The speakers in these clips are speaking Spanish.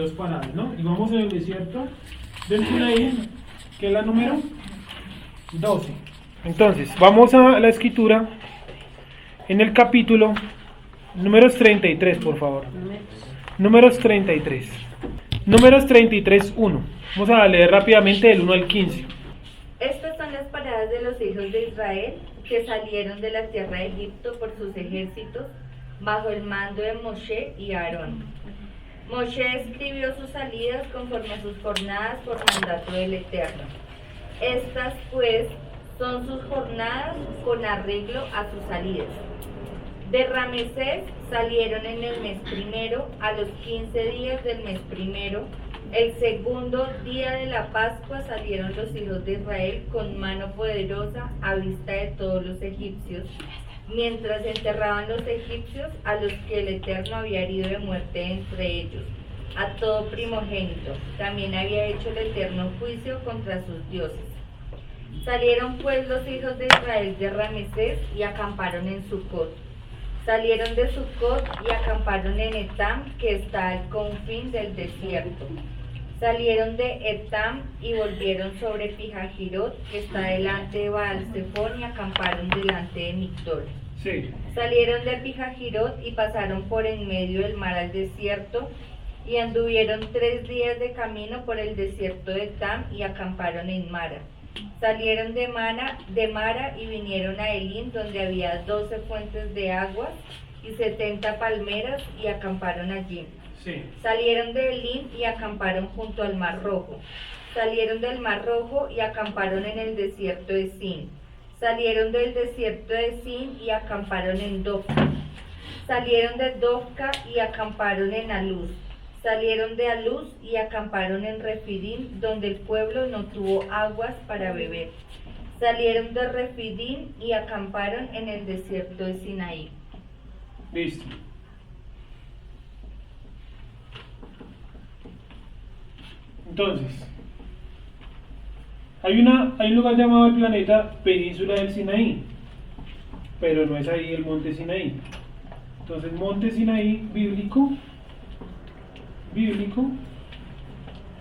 2 paradas, ¿no? Y vamos en el desierto del Sinaí, que es la número 12. Entonces, vamos a la escritura en el capítulo números 33, por favor. Números 33. Números 33, 1. Vamos a leer rápidamente del 1 al 15. Estas son las paradas de los hijos de Israel que salieron de la tierra de Egipto por sus ejércitos bajo el mando de Moshe y Aarón. Moshe escribió sus salidas conforme a sus jornadas por mandato del Eterno. Estas, pues, son sus jornadas con arreglo a sus salidas. De Ramesés salieron en el mes primero, a los 15 días del mes primero. El segundo día de la Pascua salieron los hijos de Israel con mano poderosa a vista de todos los egipcios, mientras enterraban los egipcios a los que el Eterno había herido de muerte entre ellos, a todo primogénito. También había hecho el Eterno juicio contra sus dioses. Salieron pues los hijos de Israel de Ramesés y acamparon en Sucot. Salieron de Sucot y acamparon en Etam, que está al confín del desierto. Salieron de Etam y volvieron sobre Pijajirot, que está delante de Baal-Zephón, y acamparon delante de Migdol. Sí. Salieron de Pijajirot y pasaron por en medio del mar al desierto, y anduvieron 3 días de camino por el desierto de Etam y acamparon en Mara. Salieron de Mara y vinieron a Elim, donde había 12 fuentes de aguas y 70 palmeras, y acamparon allí. Sí. Salieron de Elim y acamparon junto al Mar Rojo. Salieron del Mar Rojo y acamparon en el desierto de Sin. Salieron del desierto de Sin y acamparon en Dofca. Salieron de Dofca y acamparon en Aluz. Salieron de Aluz y acamparon en Refidim, donde el pueblo no tuvo aguas para beber. Salieron de Refidim y acamparon en el desierto de Sinaí. Listo. Entonces, hay un lugar llamado el planeta Península del Sinaí, pero no es ahí el monte Sinaí. Entonces, monte Sinaí bíblico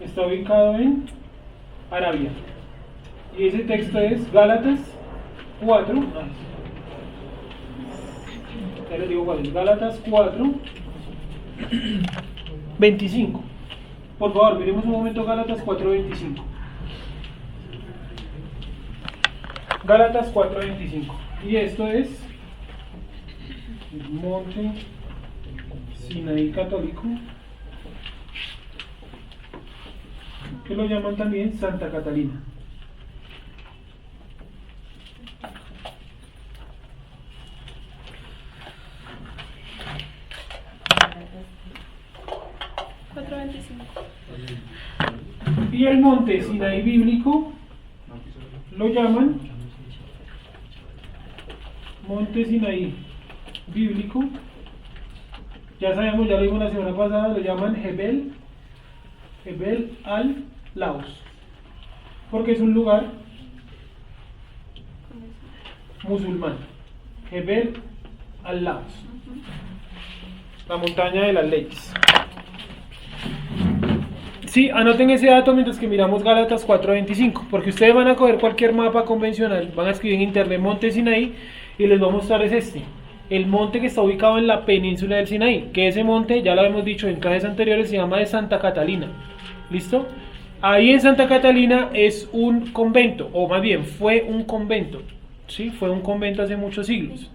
está ubicado en Arabia. Y ese texto es Gálatas 4. Ya les digo cuál es. Gálatas 4, 25. Por favor, miremos un momento Gálatas 4:25. Gálatas 4:25. Y esto es el monte Sinaí católico, que lo llaman también Santa Catalina. Y el monte Sinaí bíblico lo llaman monte Sinaí bíblico. Ya sabemos, ya lo vimos la semana pasada, lo llaman Jebel al-Laus, porque es un lugar musulmán. Jebel al-Laus, la montaña de las leyes. Sí, anoten ese dato mientras que miramos Gálatas 4:25, porque ustedes van a coger cualquier mapa convencional, van a escribir en internet monte Sinaí y les va a mostrar es el monte que está ubicado en la península del Sinaí, que ese monte, ya lo hemos dicho en clases anteriores, se llama de Santa Catalina. ¿Listo? Ahí en Santa Catalina es un convento, o más bien fue un convento, ¿sí? Fue un convento hace muchos siglos.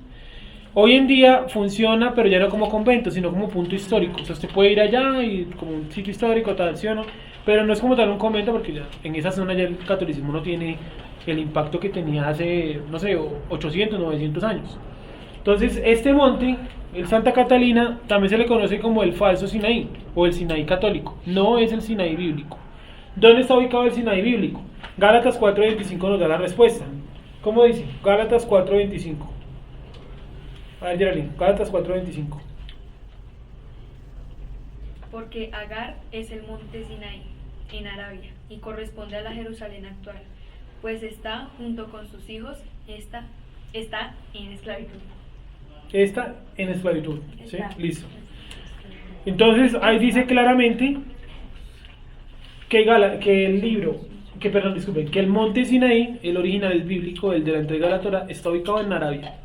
Hoy en día funciona, pero ya no como convento, sino como punto histórico. O sea, usted puede ir allá y como un sitio histórico, tal, ¿sí o no? Pero no es como tal un convento, porque ya en esa zona ya el catolicismo no tiene el impacto que tenía hace, no sé, 800, 900 años. Entonces, este monte, el Santa Catalina, también se le conoce como el falso Sinaí, o el Sinaí católico. No es el Sinaí bíblico. ¿Dónde está ubicado el Sinaí bíblico? Gálatas 4:25 nos da la respuesta. ¿Cómo dice? Gálatas 4:25. A ver, Geraldine, Gálatas 4:25. Porque Agar es el monte Sinaí, en Arabia, y corresponde a la Jerusalén actual, pues está junto con sus hijos, está en esclavitud. Está en esclavitud, ¿sí? Listo. Entonces, ahí dice claramente que el libro, perdón, disculpen, que el monte Sinaí, el original, el bíblico, el de la entrega de la Torah, está ubicado en Arabia,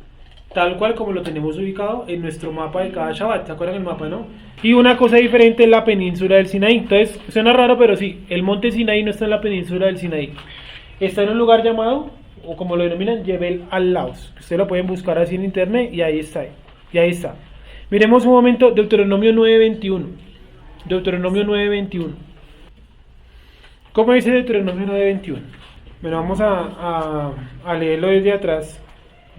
tal cual como lo tenemos ubicado en nuestro mapa de cada Shabbat. ¿Se acuerdan el mapa, no? Y una cosa diferente en la península del Sinaí. Entonces, suena raro, pero sí, el monte Sinaí no está en la península del Sinaí. Está en un lugar llamado, o como lo denominan, Jebel al-Laus. Ustedes lo pueden buscar así en internet y ahí está. Y ahí está. Miremos un momento Deuteronomio 9:21. Deuteronomio 9:21. ¿Cómo dice Deuteronomio 9:21? Bueno, vamos a leerlo desde atrás.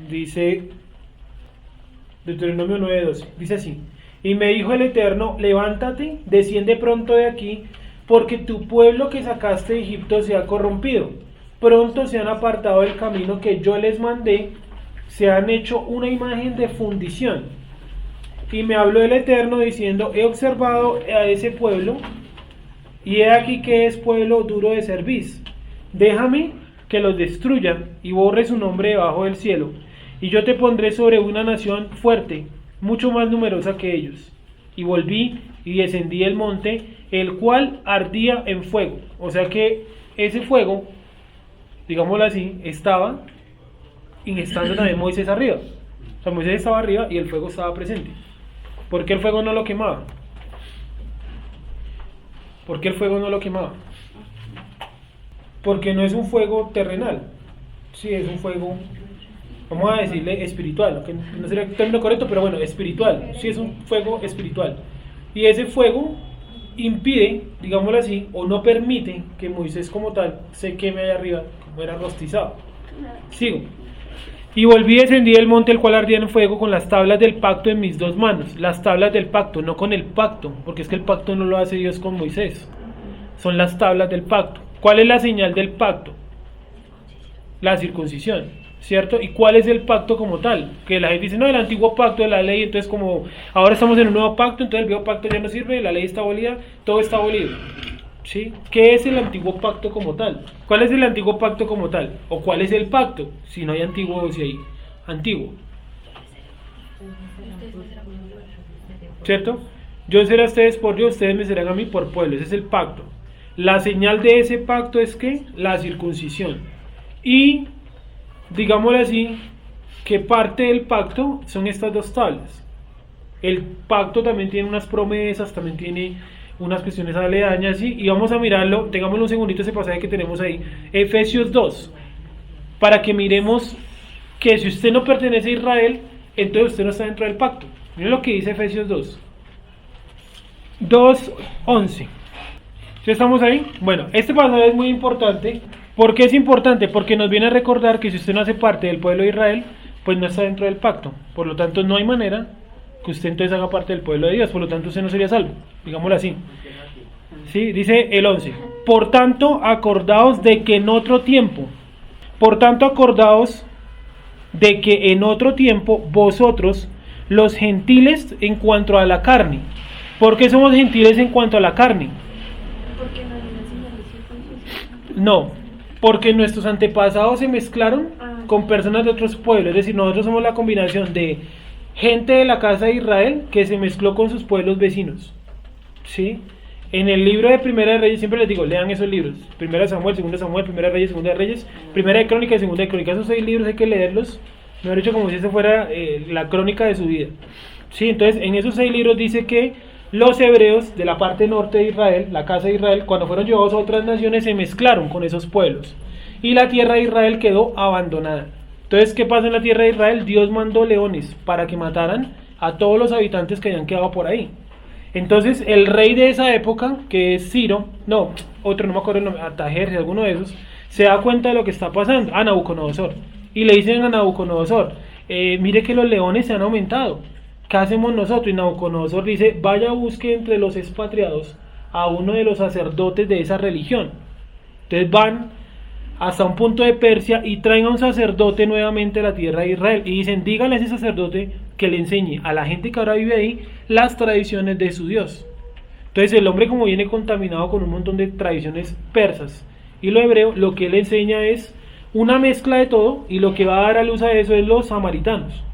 Dice Deuteronomio 9:12. Dice así: y me dijo el Eterno, levántate, desciende pronto de aquí, porque tu pueblo que sacaste de Egipto se ha corrompido. Pronto se han apartado del camino que yo les mandé, se han hecho una imagen de fundición. Y me habló el Eterno diciendo, he observado a ese pueblo, y he aquí que es pueblo duro de cerviz. Déjame que los destruya y borre su nombre debajo del cielo, y yo te pondré sobre una nación fuerte, mucho más numerosa que ellos. Y volví y descendí el monte, el cual ardía en fuego. O sea que ese fuego, digámoslo así, estaba estando también Moisés arriba. O sea, Moisés estaba arriba y el fuego estaba presente. ¿Por qué el fuego no lo quemaba? ¿Por qué el fuego no lo quemaba? Porque no es un fuego terrenal. Sí, es un fuego, vamos a decirle espiritual, aunque no sería el término correcto, pero bueno, espiritual. Sí, es un fuego espiritual. Y ese fuego impide, digámoslo así, o no permite que Moisés como tal se queme allá arriba, como era rostizado. Sigo. Y volví y descendí del monte, el cual ardía en fuego, con las tablas del pacto en mis dos manos. Las tablas del pacto, no con el pacto, porque es que el pacto no lo hace Dios con Moisés. Son las tablas del pacto. ¿Cuál es la señal del pacto? La circuncisión, ¿cierto? ¿Y cuál es el pacto como tal? Que la gente dice, no, el antiguo pacto de la ley, entonces como ahora estamos en un nuevo pacto, entonces el viejo pacto ya no sirve, la ley está abolida, todo está abolido. ¿Sí? ¿Qué es el antiguo pacto como tal? ¿Cuál es el antiguo pacto como tal? ¿O cuál es el pacto? Si no hay antiguo o si hay antiguo. ¿Cierto? Yo seré a ustedes por Dios, ustedes me serán a mí por pueblo. Ese es el pacto. La señal de ese pacto es que la circuncisión. Y, digámoslo así, que parte del pacto son estas dos tablas. El pacto también tiene unas promesas, también tiene unas cuestiones aledañas, ¿sí? Y vamos a mirarlo, tengámoslo un segundito ese pasaje que tenemos ahí, Efesios 2, para que miremos que si usted no pertenece a Israel, entonces usted no está dentro del pacto. Miren lo que dice Efesios 2:11. ¿Sí estamos ahí? Bueno, este pasaje es muy importante. ¿Por qué es importante? Porque nos viene a recordar que si usted no hace parte del pueblo de Israel, pues no está dentro del pacto. Por lo tanto, no hay manera que usted entonces haga parte del pueblo de Dios, por lo tanto usted no sería salvo, digámoslo así. ¿Sí? Dice el 11, por tanto acordaos de que en otro tiempo vosotros, los gentiles en cuanto a la carne. ¿Por qué somos gentiles en cuanto a la carne? No, porque nuestros antepasados se mezclaron con personas de otros pueblos, es decir, nosotros somos la combinación de gente de la casa de Israel que se mezcló con sus pueblos vecinos. ¿Sí? En el libro de Primera de Reyes, siempre les digo, lean esos libros. Primera de Samuel, Segunda de Samuel, Primera de Reyes, Segunda de Reyes, Primera de Crónica y Segunda de Crónica. Esos 6 libros hay que leerlos, mejor dicho, como si eso fuera la crónica de su vida. ¿Sí? Entonces, en esos 6 libros dice que los hebreos de la parte norte de Israel, la casa de Israel, cuando fueron llevados a otras naciones, se mezclaron con esos pueblos. Y la tierra de Israel quedó abandonada. Entonces, ¿qué pasa en la tierra de Israel? Dios mandó leones para que mataran a todos los habitantes que habían quedado por ahí. Entonces, el rey de esa época, que es Ciro, no me acuerdo el nombre, Artajerjes, alguno de esos, se da cuenta de lo que está pasando, a Nabucodonosor. Y le dicen a Nabucodonosor, mire que los leones se han aumentado, ¿qué hacemos nosotros? Y Nabucodonosor dice, vaya, busque entre los expatriados a uno de los sacerdotes de esa religión. Entonces van hasta un punto de Persia y traen a un sacerdote nuevamente a la tierra de Israel y dicen, dígale a ese sacerdote que le enseñe a la gente que ahora vive ahí las tradiciones de su Dios. Entonces el hombre, como viene contaminado con un montón de tradiciones persas y lo hebreo, lo que él enseña es una mezcla de todo, y lo que va a dar a luz a eso es los samaritanos.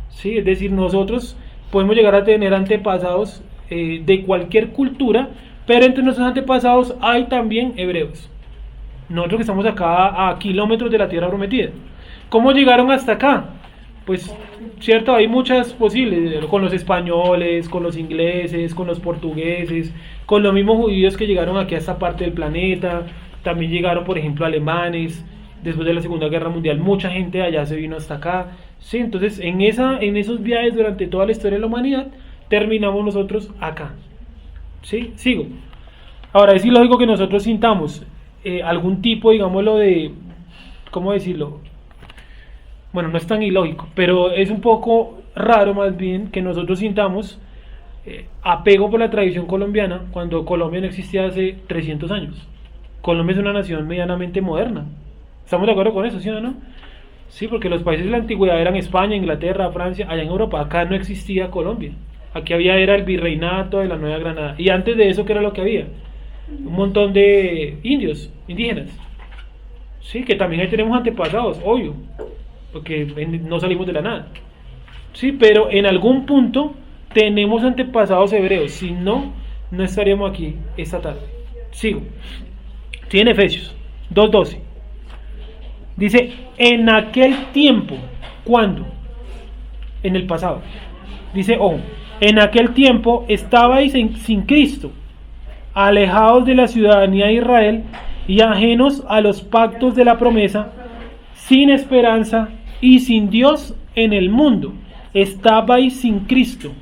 ¿Sí? Es decir, nosotros podemos llegar a tener antepasados de cualquier cultura, Pero entre nuestros antepasados hay también hebreos. Nosotros que estamos acá a kilómetros de la tierra prometida. ¿Cómo llegaron hasta acá? Pues, cierto, hay muchas posibles, con los españoles, con los ingleses, con los portugueses, con los mismos judíos que llegaron aquí a esta parte del planeta, también llegaron, por ejemplo, alemanes, después de la Segunda Guerra Mundial, mucha gente de allá se vino hasta acá, sí, entonces en esos viajes durante toda la historia de la humanidad, terminamos nosotros acá, sí, sigo. Ahora, es ilógico que nosotros sintamos algún tipo, digámoslo, de, ¿cómo decirlo? Bueno, no es tan ilógico, pero es un poco raro más bien que nosotros sintamos apego por la tradición colombiana cuando Colombia no existía hace 300 años. Colombia es una nación medianamente moderna. ¿Estamos de acuerdo con eso, sí o no? Sí, porque los países de la antigüedad eran España, Inglaterra, Francia, allá en Europa. Acá no existía Colombia. Aquí era el virreinato de la Nueva Granada. Y antes de eso, ¿qué era lo que había? Un montón de indios, indígenas. Sí, que también ahí tenemos antepasados, obvio, porque no salimos de la nada. Sí, pero en algún punto tenemos antepasados hebreos. Si no, no estaríamos aquí esta tarde. Sigo. Tiene Efesios 2:12. Dice, en aquel tiempo, ¿cuándo? En el pasado. Dice, ojo, en aquel tiempo estabais sin Cristo, alejados de la ciudadanía de Israel y ajenos a los pactos de la promesa, sin esperanza y sin Dios en el mundo. Estabais sin Cristo.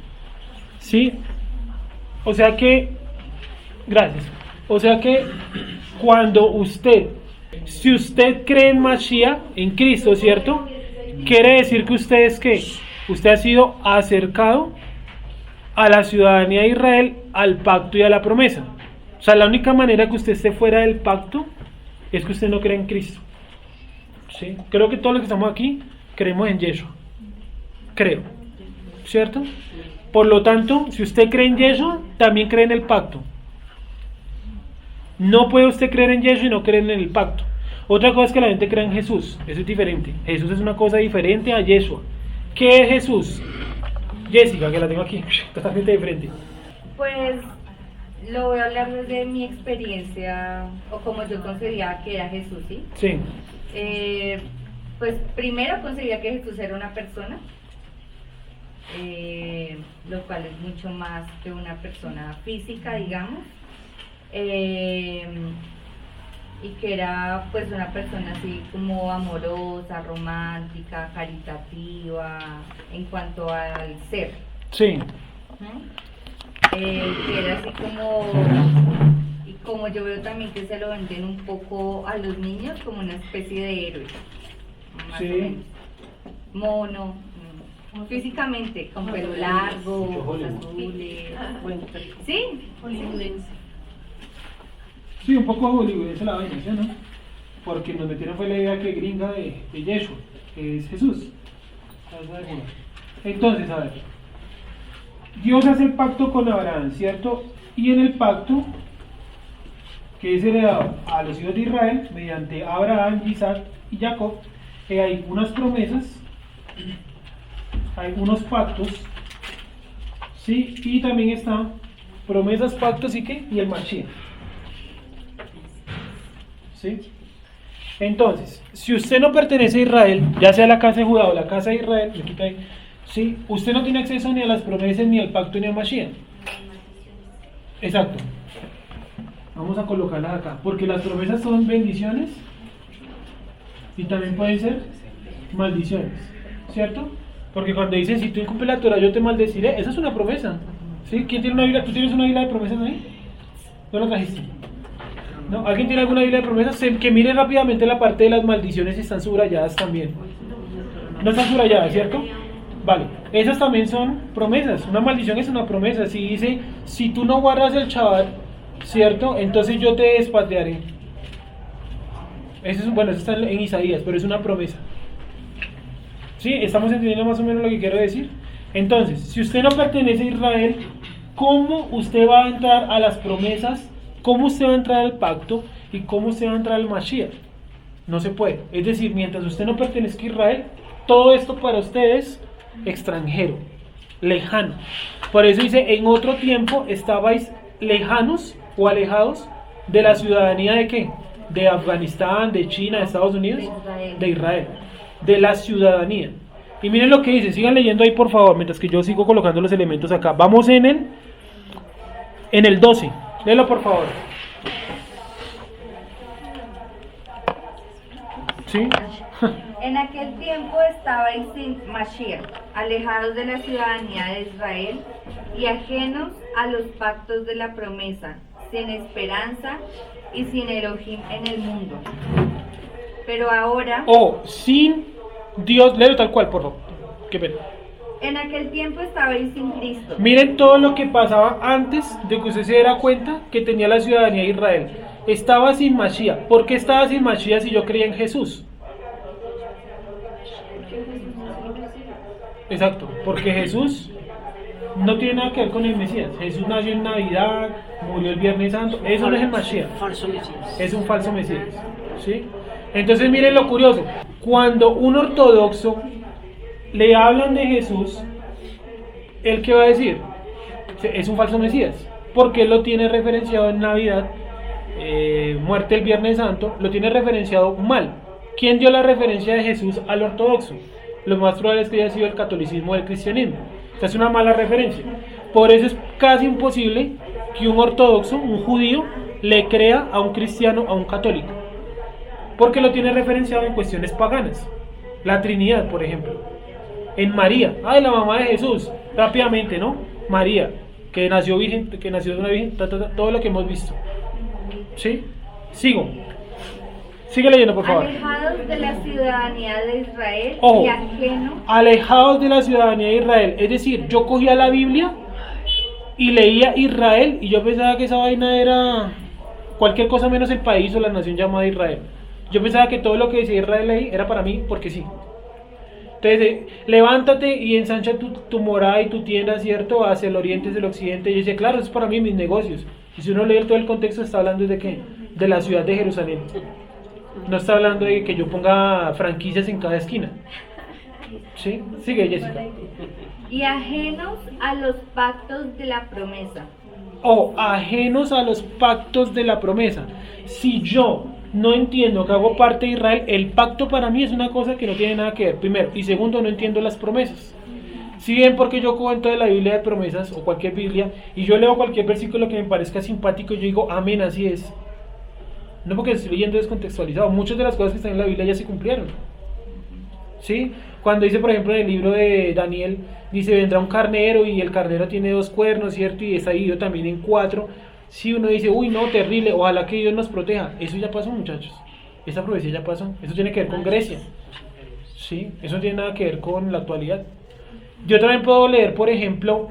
¿Sí? O sea que, gracias. O sea que cuando si usted cree en Mashiach, en Cristo, ¿cierto? Quiere decir que usted es ¿qué? Usted ha sido acercado a la ciudadanía de Israel, al pacto y a la promesa. O sea, la única manera que usted esté fuera del pacto es que usted no cree en Cristo. ¿Sí? Creo que todos los que estamos aquí creemos en Yeshua. Creo. ¿Cierto? Por lo tanto, si usted cree en Yeshua, también cree en el pacto. No puede usted creer en Yeshua y no creer en el pacto. Otra cosa es que la gente cree en Jesús. Eso es diferente. Jesús es una cosa diferente a Yeshua. ¿Qué es Jesús? Jessica, que la tengo aquí, totalmente diferente. Pues lo voy a hablar desde mi experiencia o como yo concebía que era Jesús, ¿sí? Sí. Pues primero concebía que Jesús era una persona, lo cual es mucho más que una persona física, digamos, y que era pues una persona así como amorosa, romántica, caritativa, en cuanto al ser. Sí. Que era así como, y como yo veo también que se lo venden un poco a los niños como una especie de héroe, más o menos. Mono, físicamente, con pelo largo, ojos azules. Sí, sí, un poco hollywoodense la vaina, ¿sí, no? Porque nos metieron fue la idea que gringa de Yeshua, que es Jesús. Entonces, a ver, Dios hace el pacto con Abraham, ¿cierto? Y en el pacto, que es heredado a los hijos de Israel, mediante Abraham, Isaac y Jacob, hay unas promesas, hay unos pactos, ¿sí? Y también están promesas, pactos y ¿qué? Y el Mashiach. ¿Sí? Entonces, si usted no pertenece a Israel, ya sea la casa de Judá o la casa de Israel, le quita ahí, ¿sí? Usted no tiene acceso ni a las promesas, ni al pacto, ni al Mashiach. Exacto. Vamos a colocarlas acá, porque las promesas son bendiciones y también pueden ser maldiciones, ¿cierto? Porque cuando dicen, si tú incumples la Torah, yo te maldeciré, esa es una promesa. ¿Sí? ¿Quién tiene una Biblia? ¿Tú tienes una Biblia de promesas ahí? ¿No la trajiste? ¿No? ¿Alguien tiene alguna Biblia de promesas? Que mire rápidamente la parte de las maldiciones, si están subrayadas también. No están subrayadas, ¿cierto? Vale, esas también son promesas. Una maldición es una promesa. Si dice, si tú no guardas el Shabbat, ¿cierto? Entonces yo te despatriaré. Eso está en Isaías, pero es una promesa. ¿Sí? ¿Estamos entendiendo más o menos lo que quiero decir? Entonces, si usted no pertenece a Israel, ¿cómo usted va a entrar a las promesas? ¿Cómo usted va a entrar al pacto? ¿Y cómo usted va a entrar al Mashiach? No se puede. Es decir, mientras usted no pertenezca a Israel, todo esto para usted es extranjero, lejano. Por eso dice, en otro tiempo estabais lejanos o alejados de la ciudadanía de qué? De Afganistán, de China, de Estados Unidos, de Israel, de la ciudadanía. Y miren lo que dice, sigan leyendo ahí por favor, mientras que yo sigo colocando los elementos acá. Vamos en el 12, léelo por favor. ¿Sí? En aquel tiempo estabais sin Mashiach, alejados de la ciudadanía de Israel y ajenos a los pactos de la promesa, sin esperanza y sin Elohim en el mundo. Pero ahora, sin Dios, léelo tal cual, por favor. Qué pena. en aquel tiempo estabais sin Cristo. Miren todo lo que pasaba antes de que usted se diera cuenta que tenía la ciudadanía de Israel. Estaba sin Mashiach. ¿Por qué estaba sin Mashiach si yo creía en Jesús? Exacto, porque Jesús no tiene nada que ver con el Mesías. Jesús nació en Navidad, murió el Viernes Santo. Eso no es el Mashiach. Falso Mesías. Es un falso Mesías. ¿Sí? Entonces miren lo curioso. Cuando un ortodoxo le hablan de Jesús, ¿él qué va a decir? Es un falso Mesías. Porque él lo tiene referenciado en Navidad, muerte el Viernes Santo, lo tiene referenciado mal. ¿Quién dio la referencia de Jesús al ortodoxo? Lo más probable es que haya sido el catolicismo o el cristianismo. Esta es una mala referencia. Por eso es casi imposible que un ortodoxo, un judío, le crea a un cristiano, a un católico. Porque lo tiene referenciado en cuestiones paganas. La Trinidad, por ejemplo. En María, la mamá de Jesús, rápidamente, ¿no? María, que nació virgen, que nació de una virgen, todo lo que hemos visto. ¿Sí? Sigo. Sigue leyendo, por favor. Alejados de la ciudadanía de Israel Ojo, y ajenos. alejados de la ciudadanía de Israel. Es decir, yo cogía la Biblia y leía Israel y yo pensaba que esa vaina era cualquier cosa menos el país o la nación llamada Israel. Yo pensaba que todo lo que decía Israel ahí era para mí porque sí. Entonces, levántate y ensancha tu morada y tu tienda, ¿cierto? Hacia el oriente, hacia el occidente. Y yo decía, claro, eso es para mí, mis negocios. Y si uno lee todo el contexto, está hablando de qué? De la ciudad de Jerusalén. No está hablando de que yo ponga franquicias en cada esquina. ¿Sí? Sigue, Jessica. Y ajenos a los pactos de la promesa. Ajenos a los pactos de la promesa. Si yo no entiendo que hago parte de Israel, el pacto para mí es una cosa que no tiene nada que ver, primero. Y segundo, no entiendo las promesas. Si bien porque yo cojo de la Biblia de promesas o cualquier Biblia y yo leo cualquier versículo que me parezca simpático, yo digo, amén, así es. No porque estoy leyendo descontextualizado, muchas de las cosas que están en la Biblia ya se cumplieron. ¿Sí? Cuando dice, por ejemplo, en el libro de Daniel, dice, vendrá un carnero y el carnero tiene 2 cuernos, ¿cierto? Y está dividido también en 4. Si uno dice, uy, no, terrible, ojalá que Dios nos proteja. Eso ya pasó, muchachos. Esa profecía ya pasó. Eso tiene que ver con Grecia. ¿Sí? Eso no tiene nada que ver con la actualidad. Yo también puedo leer, por ejemplo,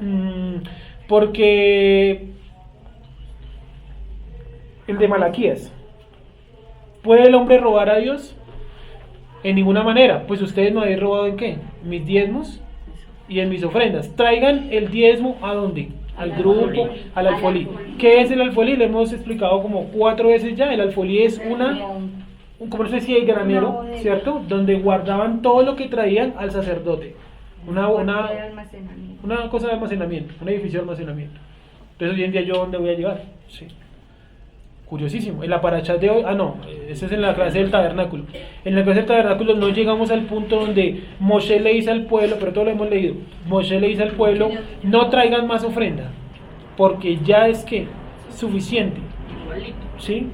porque el de Malaquías. ¿Puede el hombre robar a Dios? En ninguna manera. Pues ustedes me habéis robado ¿en qué? Mis diezmos y en mis ofrendas. Traigan el diezmo ¿a dónde? Al grupo, al alfolí. ¿Qué es el alfolí? Lo hemos explicado como 4 veces ya. El alfolí es como se decía, el granero, ¿cierto? Donde guardaban todo lo que traían al sacerdote. Una cosa de almacenamiento, un edificio de almacenamiento. Entonces hoy en día, ¿yo dónde voy a llevar? Sí. Curiosísimo. En la paracha de hoy, eso es en la clase del tabernáculo. En la clase del tabernáculo no llegamos al punto donde Moshe le dice al pueblo, pero todo lo hemos leído. Moshe le dice al pueblo, no traigan más ofrenda, porque ya es que suficiente. ¿Sí?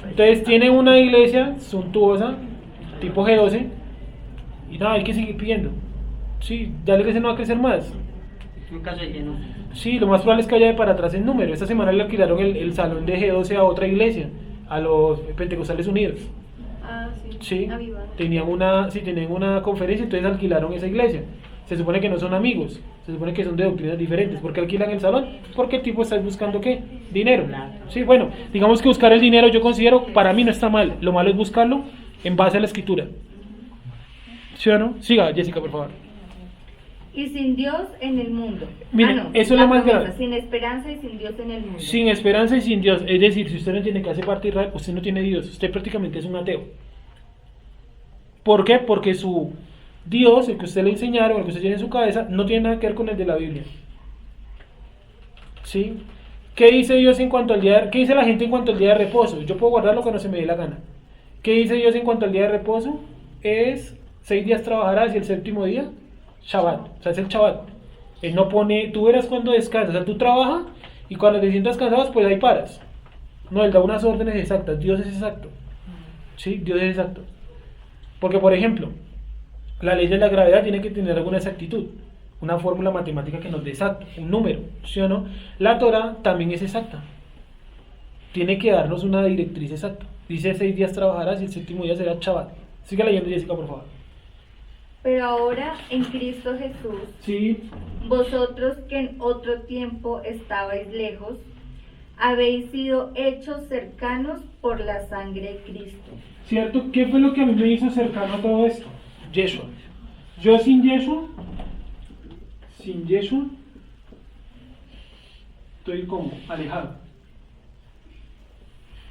Entonces tienen una iglesia suntuosa, tipo G12, y nada, hay que seguir pidiendo. Sí, ya la iglesia no va a crecer más. Nunca se llenó. Sí, lo más probable es que vaya de para atrás en número. Esta semana le alquilaron el salón de G12 a otra iglesia, a los Pentecostales Unidos. Sí, tenían una conferencia, entonces alquilaron esa iglesia. Se supone que no son amigos, se supone que son de doctrinas diferentes. ¿Por qué alquilan el salón? Porque el tipo está buscando ¿qué? Dinero. Sí, bueno, digamos que buscar el dinero yo considero, para mí no está mal. Lo malo es buscarlo en base a la escritura. ¿Sí o no? Siga, Jessica, por favor. Y sin Dios en el mundo. Miren, eso es lo más grave. Sin esperanza y sin Dios en el mundo. Sin esperanza y sin Dios. Es decir, si usted no entiende que hace parte de Israel, usted no tiene Dios. Usted prácticamente es un ateo. ¿Por qué? Porque su Dios, el que usted le enseñaron, el que usted tiene en su cabeza, no tiene nada que ver con el de la Biblia. ¿Sí? ¿Qué dice Dios en cuanto al día? ¿Qué dice la gente en cuanto al día de reposo? Yo puedo guardar lo que no se me dé la gana. ¿Qué dice Dios en cuanto al día de reposo? Es 6 días trabajarás y el séptimo día, Shabbat. O sea, es el Shabbat. Él no pone, tú verás cuando descansas. O sea, tú trabajas y cuando te sientas cansado, pues ahí paras. No, Él da unas órdenes exactas. Dios es exacto. ¿Sí? Dios es exacto. Porque, por ejemplo, la ley de la gravedad tiene que tener alguna exactitud. Una fórmula matemática que nos dé exacto, un número, ¿sí o no? La Torah también es exacta. Tiene que darnos una directriz exacta. Dice 6 días trabajarás y el séptimo día será Shabbat. Sigue leyendo, Jessica, por favor. Pero ahora en Cristo Jesús, Sí. vosotros que en otro tiempo estabais lejos, habéis sido hechos cercanos por la sangre de Cristo. ¿Cierto? ¿Qué fue lo que a mí me hizo cercano a todo esto? Yeshua. Yo sin Yeshua, estoy como alejado.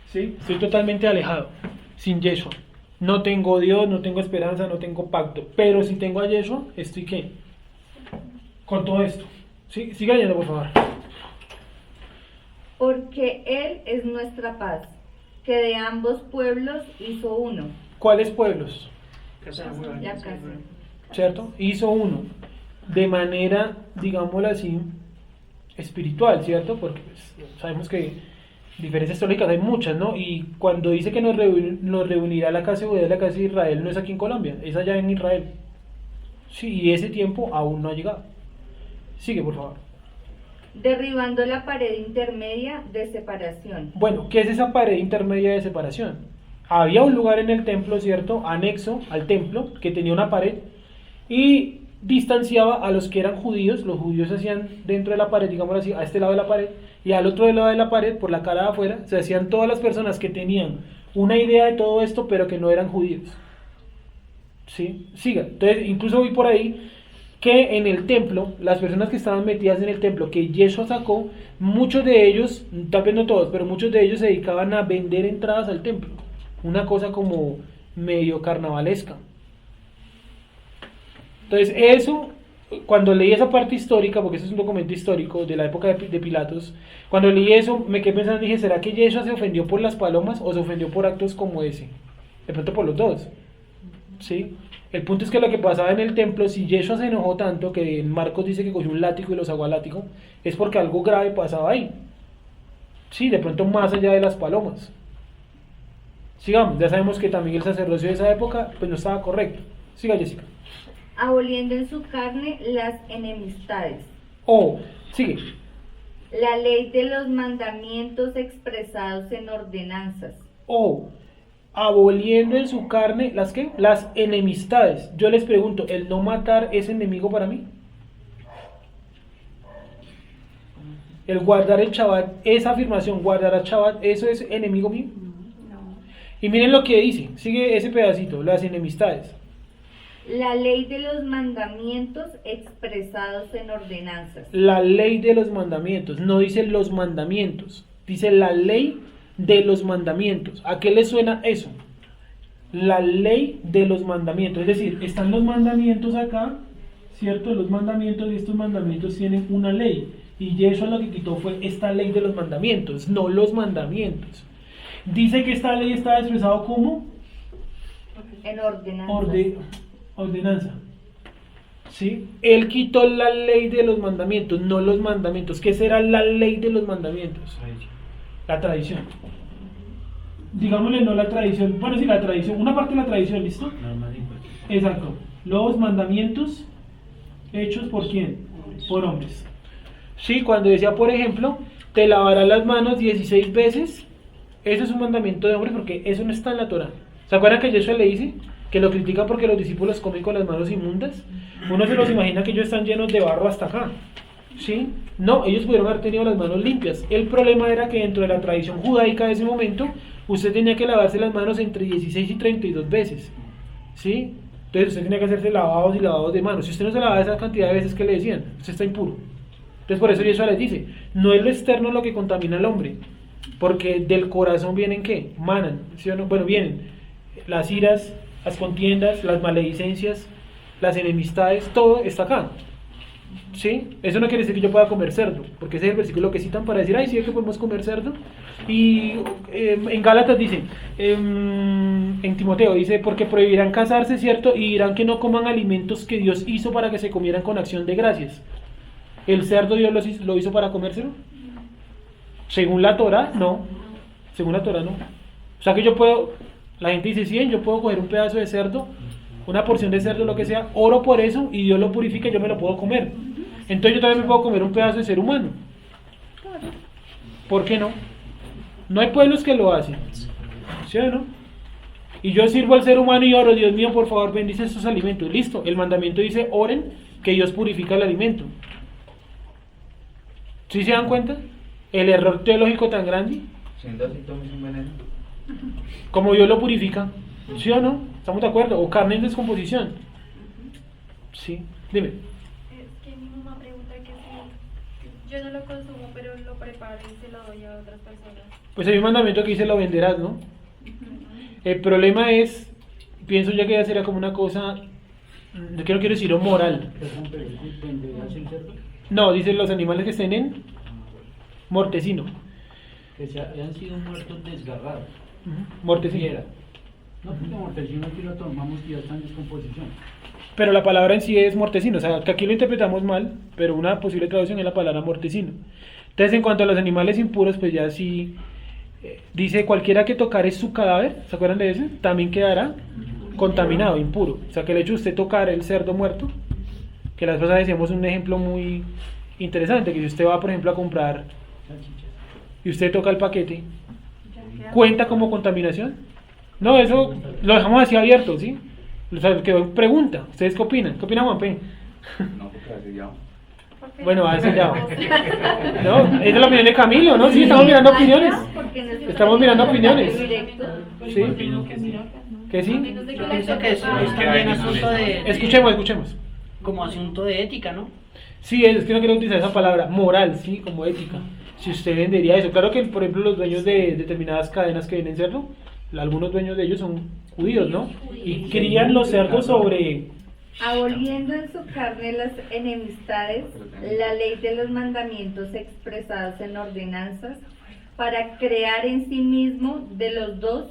¿Sí? Estoy totalmente alejado, sin Yeshua. No tengo Dios, no tengo esperanza, no tengo pacto. Pero si tengo a Yeshua, estoy ¿qué? Con todo esto. ¿Sí? Siga leyendo, por favor. Porque Él es nuestra paz, que de ambos pueblos hizo uno. ¿Cuáles pueblos? Casa de Juan. Ya casi. ¿Cierto? Hizo uno. De manera, digámoslo así, espiritual, ¿cierto? Porque pues, sabemos que diferencias teológicas hay muchas, ¿no? Y cuando dice que nos reunirá la casa de Judea y la casa de Israel, no es aquí en Colombia, es allá en Israel. Sí, y ese tiempo aún no ha llegado. Sigue, por favor. Derribando la pared intermedia de separación. Bueno, ¿qué es esa pared intermedia de separación? Había un lugar en el templo, ¿cierto? Anexo al templo, que tenía una pared y distanciaba a los que eran judíos. Los judíos se hacían dentro de la pared, digamos así, a este lado de la pared, y al otro lado de la pared, por la cara de afuera, se hacían todas las personas que tenían una idea de todo esto, pero que no eran judíos. ¿Sí? Siga. Entonces, incluso vi por ahí que en el templo, las personas que estaban metidas en el templo, que Yeshua sacó, muchos de ellos, tal vez no todos, pero muchos de ellos se dedicaban a vender entradas al templo. Una cosa como medio carnavalesca. Entonces eso, cuando leí esa parte histórica, porque eso es un documento histórico de la época de Pilatos, cuando leí eso me quedé pensando y dije, ¿será que Yeshua se ofendió por las palomas o se ofendió por actos como ese? De pronto por los dos. ¿Sí? El punto es que lo que pasaba en el templo, si Yeshua se enojó tanto, que en Marcos dice que cogió un látigo y lo sacó al látigo, es porque algo grave pasaba ahí. Sí, de pronto más allá de las palomas. Sigamos, ya sabemos que también el sacerdocio de esa época pues no estaba correcto. Siga, Jessica. Aboliendo en su carne las enemistades. Sigue. La ley de los mandamientos expresados en ordenanzas. Aboliendo en su carne, ¿las qué? Las enemistades. Yo les pregunto, ¿el no matar es enemigo para mí? El guardar el Shabbat, esa afirmación, guardar el Shabbat, ¿eso es enemigo mío? No. Y miren lo que dice, sigue ese pedacito, las enemistades. La ley de los mandamientos expresados en ordenanzas. La ley de los mandamientos, no dice los mandamientos, dice la ley de los mandamientos. ¿A qué le suena eso? La ley de los mandamientos, es decir, están los mandamientos acá, ¿cierto? Los mandamientos, y estos mandamientos tienen una ley, y Yeshua lo que quitó fue esta ley de los mandamientos, no los mandamientos. Dice que esta ley está expresado como En ordenanzas. Ordenanza. ¿Sí? Él quitó la ley de los mandamientos, no los mandamientos. ¿Qué será la ley de los mandamientos? La tradición. Digámosle no la tradición. Bueno, sí, la tradición. Una parte de la tradición, ¿listo? Exacto. Los mandamientos hechos por ¿quién? Por hombres. Sí, cuando decía, por ejemplo, te lavarás las manos 16 veces, eso es un mandamiento de hombres porque eso no está en la Torah. ¿Se acuerdan que Yeshua le dice que lo critican porque los discípulos comen con las manos inmundas? Uno se los imagina que ellos están llenos de barro hasta acá. ¿Sí? No, ellos pudieron haber tenido las manos limpias. El problema era que dentro de la tradición judaica de ese momento, usted tenía que lavarse las manos entre 16 y 32 veces. ¿Sí? Entonces usted tenía que hacerse lavados y lavados de manos. Si usted no se lavaba esa cantidad de veces que le decían, usted está impuro. Entonces por eso Yeshua les dice, no es lo externo lo que contamina al hombre, porque del corazón vienen ¿qué? Manan, ¿sí o no? Bueno, vienen las iras, las contiendas, las maledicencias, las enemistades, todo está acá. ¿Sí? Eso no quiere decir que yo pueda comer cerdo, porque ese es el versículo que citan para decir, ay, sí, es que podemos comer cerdo. Y en Gálatas dice, en Timoteo dice, porque prohibirán casarse, ¿cierto? Y dirán que no coman alimentos que Dios hizo para que se comieran con acción de gracias. ¿El cerdo Dios lo hizo para comérselo? Según la Torah, no. Según la Torah, no. O sea que yo puedo, la gente dice, sí, yo puedo coger un pedazo de cerdo, una porción de cerdo, lo que sea, oro por eso y Dios lo purifica y yo me lo puedo comer. Entonces yo también me puedo comer un pedazo de ser humano. ¿Por qué no? No hay pueblos que lo hacen. ¿Sí o no? Y yo sirvo al ser humano y oro, Dios mío, por favor, bendice estos alimentos. Listo, el mandamiento dice, oren, que Dios purifica el alimento. ¿Sí se dan cuenta? El error teológico tan grande. Siendo así, tomes un veneno. Como Dios lo purifica. ¿Sí o no? ¿Estamos de acuerdo? O carne en descomposición. Sí, dime. Es que mi mamá pregunta que si yo no lo consumo, pero lo preparo y se lo doy a otras personas. Pues hay un mandamiento que dice lo venderás, ¿no? El problema es, pienso yo que ya sería como una cosa, yo quiero decir moral. No, dice los animales que estén en mortecino. Que hayan sido muertos desgarrados. Mortecino. Fiera. No, porque mortecino aquí lo tomamos y ya está en descomposición. Pero la palabra en sí es mortecino, o sea, que aquí lo interpretamos mal, pero una posible traducción es la palabra mortecino. Entonces, en cuanto a los animales impuros, pues ya sí, dice, cualquiera que tocare su cadáver, ¿se acuerdan de ese? También quedará contaminado, impuro. O sea, que el hecho de usted tocar el cerdo muerto, que las cosas decíamos un ejemplo muy interesante, que si usted va, por ejemplo, a comprar y usted toca el paquete, ¿cuenta como contaminación? No, eso lo dejamos así abierto, ¿sí? O sea, que pregunta, ¿ustedes qué opinan? ¿Qué opina Juanpe? No, porque así ya. Bueno, a ese ya. ¿No? Esa es la opinión de Camilo, ¿no? Sí, estamos mirando opiniones. Estamos mirando opiniones. ¿Sí? ¿Que sí? Yo pienso que es también asunto de... Escuchemos. Como asunto de ética, ¿no? Sí, es que no quiero utilizar esa palabra, moral, sí, como ética. Si usted vendería eso. Claro que, por ejemplo, los dueños de determinadas cadenas que venden cerdo, algunos dueños de ellos son judíos, ¿no? Y crían los cerdos sobre... Aboliendo en su carne las enemistades, la ley de los mandamientos expresados en ordenanzas, para crear en sí mismo de los dos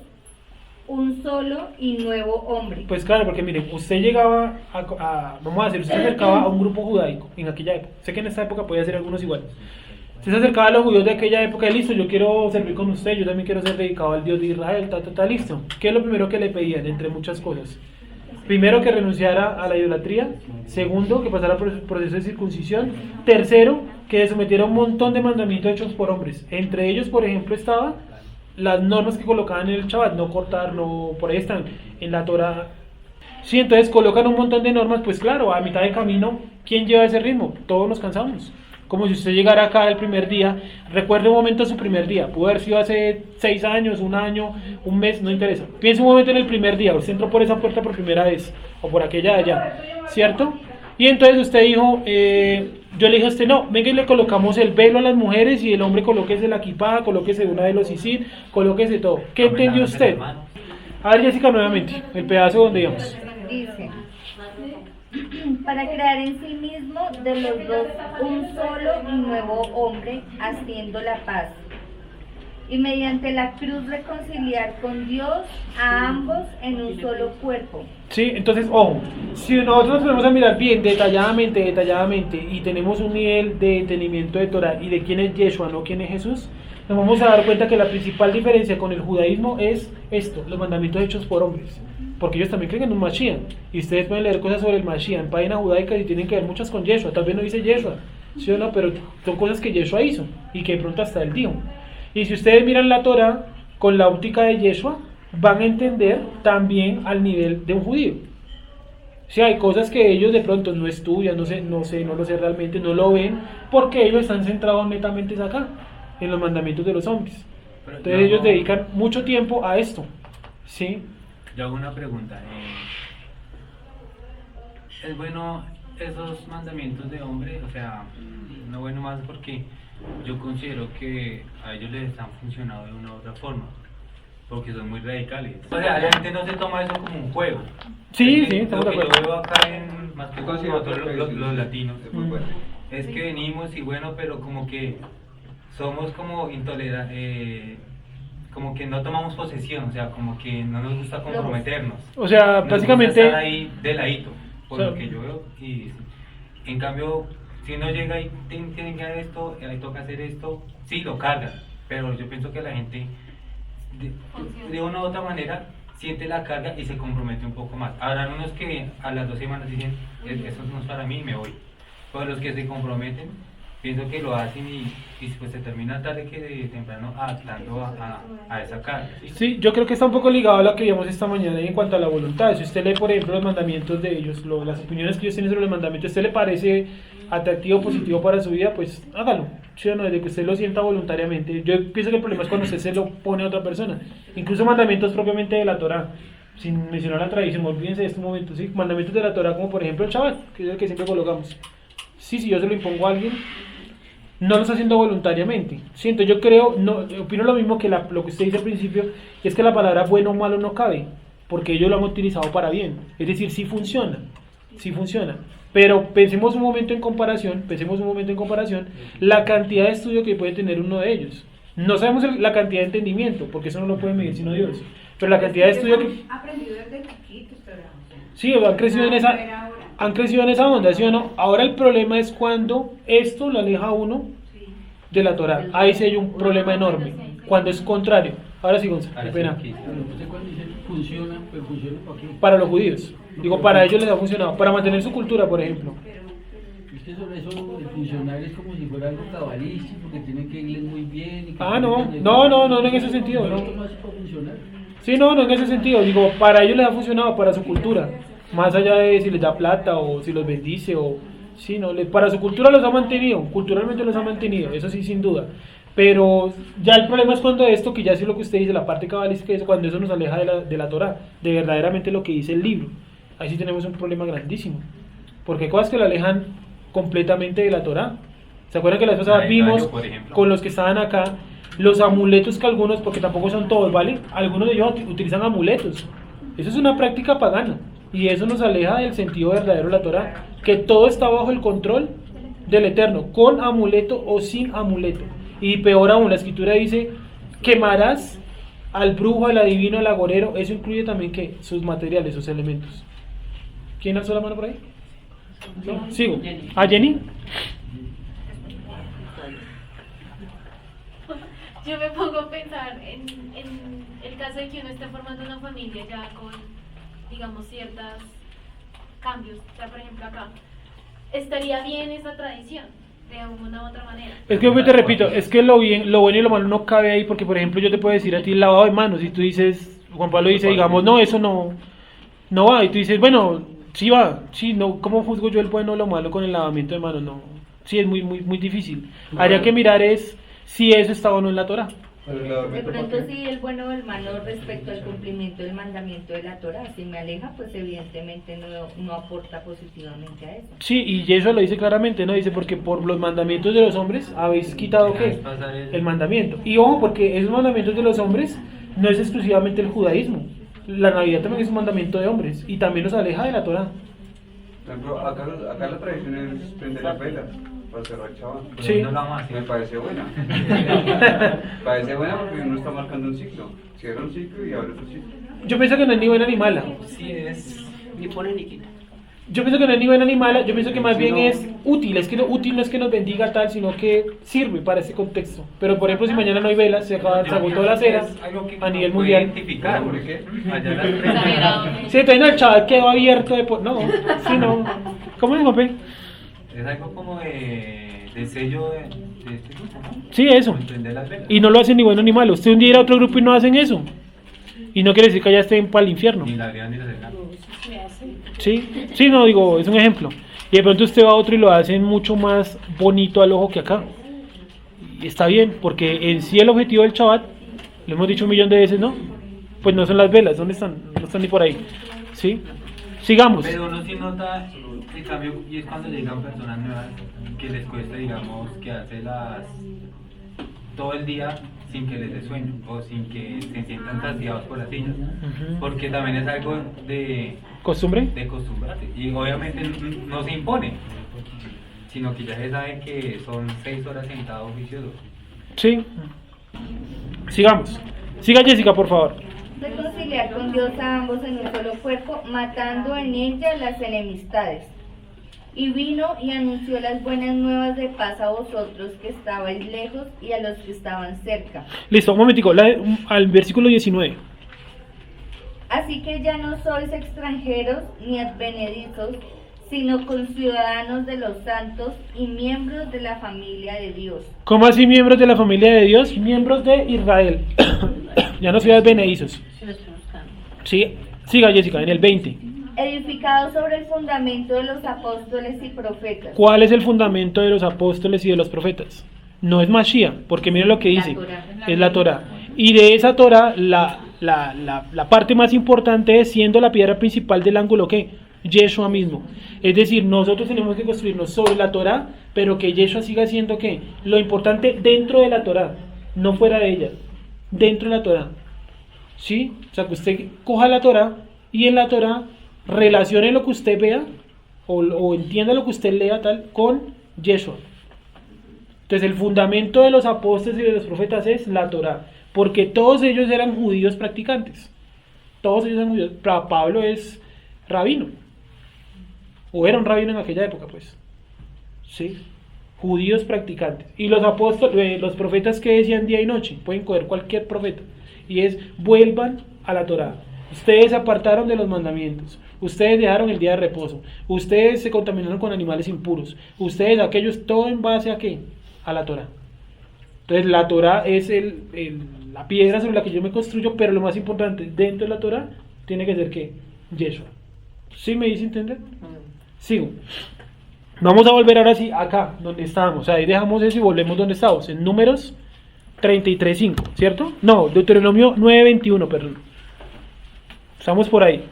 un solo y nuevo hombre. Pues claro, porque miren, usted llegaba vamos a decir, usted se acercaba a un grupo judaico en aquella época. Sé que en esta época podía ser algunos iguales. Usted se acercaba a los judíos de aquella época y listo, yo quiero servir con usted, yo también quiero ser dedicado al Dios de Israel, listo. ¿Qué es lo primero que le pedían, entre muchas cosas? Primero, que renunciara a la idolatría. Segundo, que pasara por el proceso de circuncisión. Tercero, que sometiera un montón de mandamientos hechos por hombres. Entre ellos, por ejemplo, estaba las normas que colocaban en el Shabbat, no cortar, no, por ahí están, en la Torah. Sí, entonces colocan un montón de normas, pues claro, a mitad de camino, ¿quién lleva ese ritmo? Todos nos cansamos. Como si usted llegara acá el primer día, recuerde un momento de su primer día, pudo haber sido hace 6 años, un año, un mes, no interesa. Piense un momento en el primer día, usted entró por esa puerta por primera vez, o por aquella de allá, ¿cierto? Y entonces usted dijo, yo le dije a usted, no, venga y le colocamos el velo a las mujeres y el hombre colóquese la equipada, colóquese una de los isid, colóquese todo. ¿Qué entendió usted? A ver, Jessica, nuevamente, el pedazo donde íbamos. Dice, para crear en sí mismo de los dos un solo y nuevo hombre, haciendo la paz, y mediante la cruz reconciliar con Dios a ambos en un solo cuerpo. Sí, entonces, ojo, si nosotros nos ponemos a mirar bien, detalladamente, y tenemos un nivel de entendimiento de Torah y de quién es Yeshua, no quién es Jesús, nos vamos a dar cuenta que la principal diferencia con el judaísmo es esto, los mandamientos hechos por hombres. Porque ellos también creen en un Mashiach. Y ustedes pueden leer cosas sobre el Mashiach en páginas judaicas y tienen que ver muchas con Yeshua. Tal vez no dice Yeshua, ¿sí o no? Pero son cosas que Yeshua hizo y que de pronto hasta él dijo. Y si ustedes miran la Torah con la óptica de Yeshua, van a entender también al nivel de un judío. O sea, hay cosas que ellos de pronto no estudian, no lo sé realmente, no lo ven, porque ellos están centrados netamente acá, en los mandamientos de los hombres. Entonces ellos dedican mucho tiempo a esto, ¿sí? Yo hago una pregunta. ¿Es bueno esos mandamientos de hombre? O sea, no bueno más porque yo considero que a ellos les han funcionado de una u otra forma. Porque son muy radicales. O sea, la gente no se toma eso como un juego. Sí, Porque estamos de lo que acuerdo. yo veo acá en más que Yo todo considero nosotros que los latinos, es muy fuerte. es que venimos y bueno, pero como que somos como intolerantes, como que no tomamos posesión, o sea, como que no nos gusta comprometernos. O sea, Nos básicamente... gusta estar ahí de ladito, por O sea, lo que yo veo. Y en cambio, si uno llega y tiene que hacer esto, ahí toca hacer esto, sí, lo cargan. Pero yo pienso que la gente, de una u otra manera, siente la carga y se compromete un poco más. Habrán unos que a las 2 semanas dicen, eso no es para mí, me voy. Pero los que se comprometen, pienso que lo hacen y pues se termina tarde que temprano adaptando a esa carga. ¿Sí? Sí, yo creo que está un poco ligado a lo que vimos esta mañana en cuanto a la voluntad. Si usted lee, por ejemplo, los mandamientos de ellos, las opiniones que ellos tienen sobre los mandamientos, ¿a usted le parece atractivo, positivo para su vida? Pues hágalo, ¿sí o no? Desde que usted lo sienta voluntariamente. Yo pienso que el problema es cuando usted se lo pone a otra persona. Incluso mandamientos propiamente de la Torá, sin mencionar la tradición, olvídense de este momento, ¿sí? Mandamientos de la Torá, como por ejemplo el Shabbat, que es el que siempre colocamos. Sí, si yo se lo impongo a alguien, no lo está haciendo voluntariamente. Siento, yo creo, no, opino lo mismo que lo que usted dice al principio, es que la palabra bueno o malo no cabe, porque ellos lo han utilizado para bien. Es decir, sí funciona, sí funciona. Pero pensemos un momento en comparación, la cantidad de estudio que puede tener uno de ellos. No sabemos la cantidad de entendimiento, porque eso no lo puede medir sino Dios. Pero la cantidad de estudio que... aprendido desde chiquitos, pero... Sí, han crecido en esa onda, ¿sí o no? Ahora el problema es cuando esto lo aleja a uno de la Torá. Ahí sí hay un problema enorme, cuando es contrario. Ahora sí, Gonzalo, qué pena. Pero usted cuando dice funciona, pues funciona para qué. Para los judíos, digo, para ellos les ha funcionado, para mantener su cultura, por ejemplo. Es que sobre eso el funcional es como si fuera algo cabalístico, que tiene que irles muy bien. Y que No, en ese sentido, no. ¿Esto no hace para funcionar? Sí, no, en ese sentido, digo, para ellos les ha funcionado, para su cultura, más allá de si les da plata o si los bendice o... Sí, no, para su cultura los ha mantenido, culturalmente los ha mantenido, eso sí, sin duda. Pero ya el problema es cuando esto, que ya es lo que usted dice, la parte cabalística, es cuando eso nos aleja de la Torá, de verdaderamente lo que dice el libro. Ahí sí tenemos un problema grandísimo, porque hay cosas que la alejan completamente de la Torá. ¿Se acuerdan que la vez pasada vimos por ejemplo, con los que estaban acá, los amuletos que algunos, porque tampoco son todos, ¿vale? Algunos de ellos utilizan amuletos. Eso es una práctica pagana, y eso nos aleja del sentido verdadero de la Torá, que todo está bajo el control del Eterno, con amuleto o sin amuleto. Y peor aún, la escritura dice, quemarás al brujo, al adivino, al agorero. Eso incluye también que sus materiales, sus elementos. ¿Quién alzó la mano por ahí? ¿No? Sigo. ¿A Jenny? Yo me pongo a pensar en el caso de que uno esté formando una familia ya con, digamos, ciertos cambios. O sea, por ejemplo, acá, ¿estaría bien esa tradición? De una u otra manera. Es que yo te repito, es que lo bueno y lo malo no cabe ahí, porque por ejemplo yo te puedo decir a ti el lavado de manos y tú dices, Juan Pablo dice, digamos, no, eso no va, y tú dices, bueno, sí va, sí, no, ¿cómo juzgo yo el bueno o lo malo con el lavamiento de manos? No, sí, es muy difícil. Habría que mirar es si eso está o no en la Torá. De pronto sí el bueno o el malo respecto al cumplimiento del mandamiento de la Torá. Si me aleja, pues evidentemente no aporta positivamente a eso. Sí, y eso lo dice claramente, ¿no? Dice, porque por los mandamientos de los hombres habéis quitado ¿qué? El mandamiento. Y ojo, porque esos mandamientos de los hombres no es exclusivamente el judaísmo. La Navidad también es un mandamiento de hombres y también nos aleja de la Torá. Por ejemplo, acá la tradición es prender las velas para cerrar chaval. Sí. no lo vamos a hacer. Me parece buena. Parece buena porque uno está marcando un ciclo. Cierra un ciclo y abre otro ciclo. Yo pienso que no es ni buena ni mala. Sí, es... Ni pone ni quita. Yo pienso que no es ni buena ni mala, yo pienso que más bien es útil. Es que útil no es que nos bendiga tal, sino que sirve para ese contexto. Pero por ejemplo, si mañana no hay velas, se agotó la cera a nivel mundial. Identificar, porque allá las Exagerado. Sí, entonces no, el chaval quedó abierto de no, sí, no. ¿Cómo es, Jope? es algo como de sello de este grupo, ¿no? Sí, eso. Prender las velas. Y no lo hacen ni bueno ni malo. Usted un día irá a otro grupo y no hacen eso. Y no quiere decir que allá estén para el infierno. Ni la agregan ni la agregan. Sí, no, digo, es un ejemplo. Y de pronto usted va a otro y lo hacen mucho más bonito al ojo que acá. Y está bien, porque en sí el objetivo del Shabbat, lo hemos dicho 1.000.000 de veces, ¿no? Pues no son las velas, ¿dónde están? No están ni por ahí. ¿Sí? Sigamos. Pero uno sí nota el cambio, y es cuando llegan personas nuevas que les cuesta, digamos, que hace todo el día sin que les dé sueño o sin que se sientan saciados por las sillas, porque también es algo de ¿Costumbre? de acostumbrarse y obviamente no se impone, sino que ya se sabe que son 6 horas sentados juiciosos. Sí. Sigamos. Siga Jessica, por favor. Reconciliar con Dios a ambos en un solo cuerpo, matando en ella las enemistades. Y vino y anunció las buenas nuevas de paz a vosotros que estabais lejos y a los que estaban cerca. Listo, un momentico, al versículo 19. Así que ya no sois extranjeros ni advenedizos, sino conciudadanos de los santos y miembros de la familia de Dios. ¿Cómo así miembros de la familia de Dios? Miembros de Israel. Ya no soy advenedizos. Sí, siga Jessica, en el 20. Edificados sobre el fundamento de los apóstoles y profetas. ¿Cuál es el fundamento de los apóstoles y de los profetas? No es Mashiach, porque miren lo que dice, es la Torah. Y de esa Torah, la parte más importante es siendo la piedra principal del ángulo, ¿qué? Yeshua mismo. Es decir, nosotros tenemos que construirnos sobre la Torah, pero que Yeshua siga siendo, ¿qué? Lo importante dentro de la Torah, no fuera de ella, dentro de la Torah. ¿Sí? O sea, que usted coja la Torah y en la Torah relacione lo que usted vea o entienda lo que usted lea tal con Yeshua. Entonces el fundamento de los apóstoles y de los profetas es la Torah, porque todos ellos eran judíos practicantes. Todos ellos eran judíos. Pablo es rabino, o era un rabino en aquella época, pues. Sí, judíos practicantes. Y los apóstoles, los profetas que decían día y noche, pueden coger cualquier profeta, y es: vuelvan a la Torah. Ustedes se apartaron de los mandamientos, ustedes dejaron el día de reposo, ustedes se contaminaron con animales impuros, ustedes aquellos, todo en base a ¿qué? A la Torah. Entonces la Torah es la piedra sobre la que yo me construyo, pero lo más importante dentro de la Torah tiene que ser ¿qué? Yeshua. ¿Sí me dice entender? Sigo. Vamos a volver ahora sí acá donde estábamos, o sea, ahí dejamos eso y volvemos donde estábamos, en Números 33:5, ¿cierto? No, Deuteronomio 9:21, perdón. Estamos por ahí.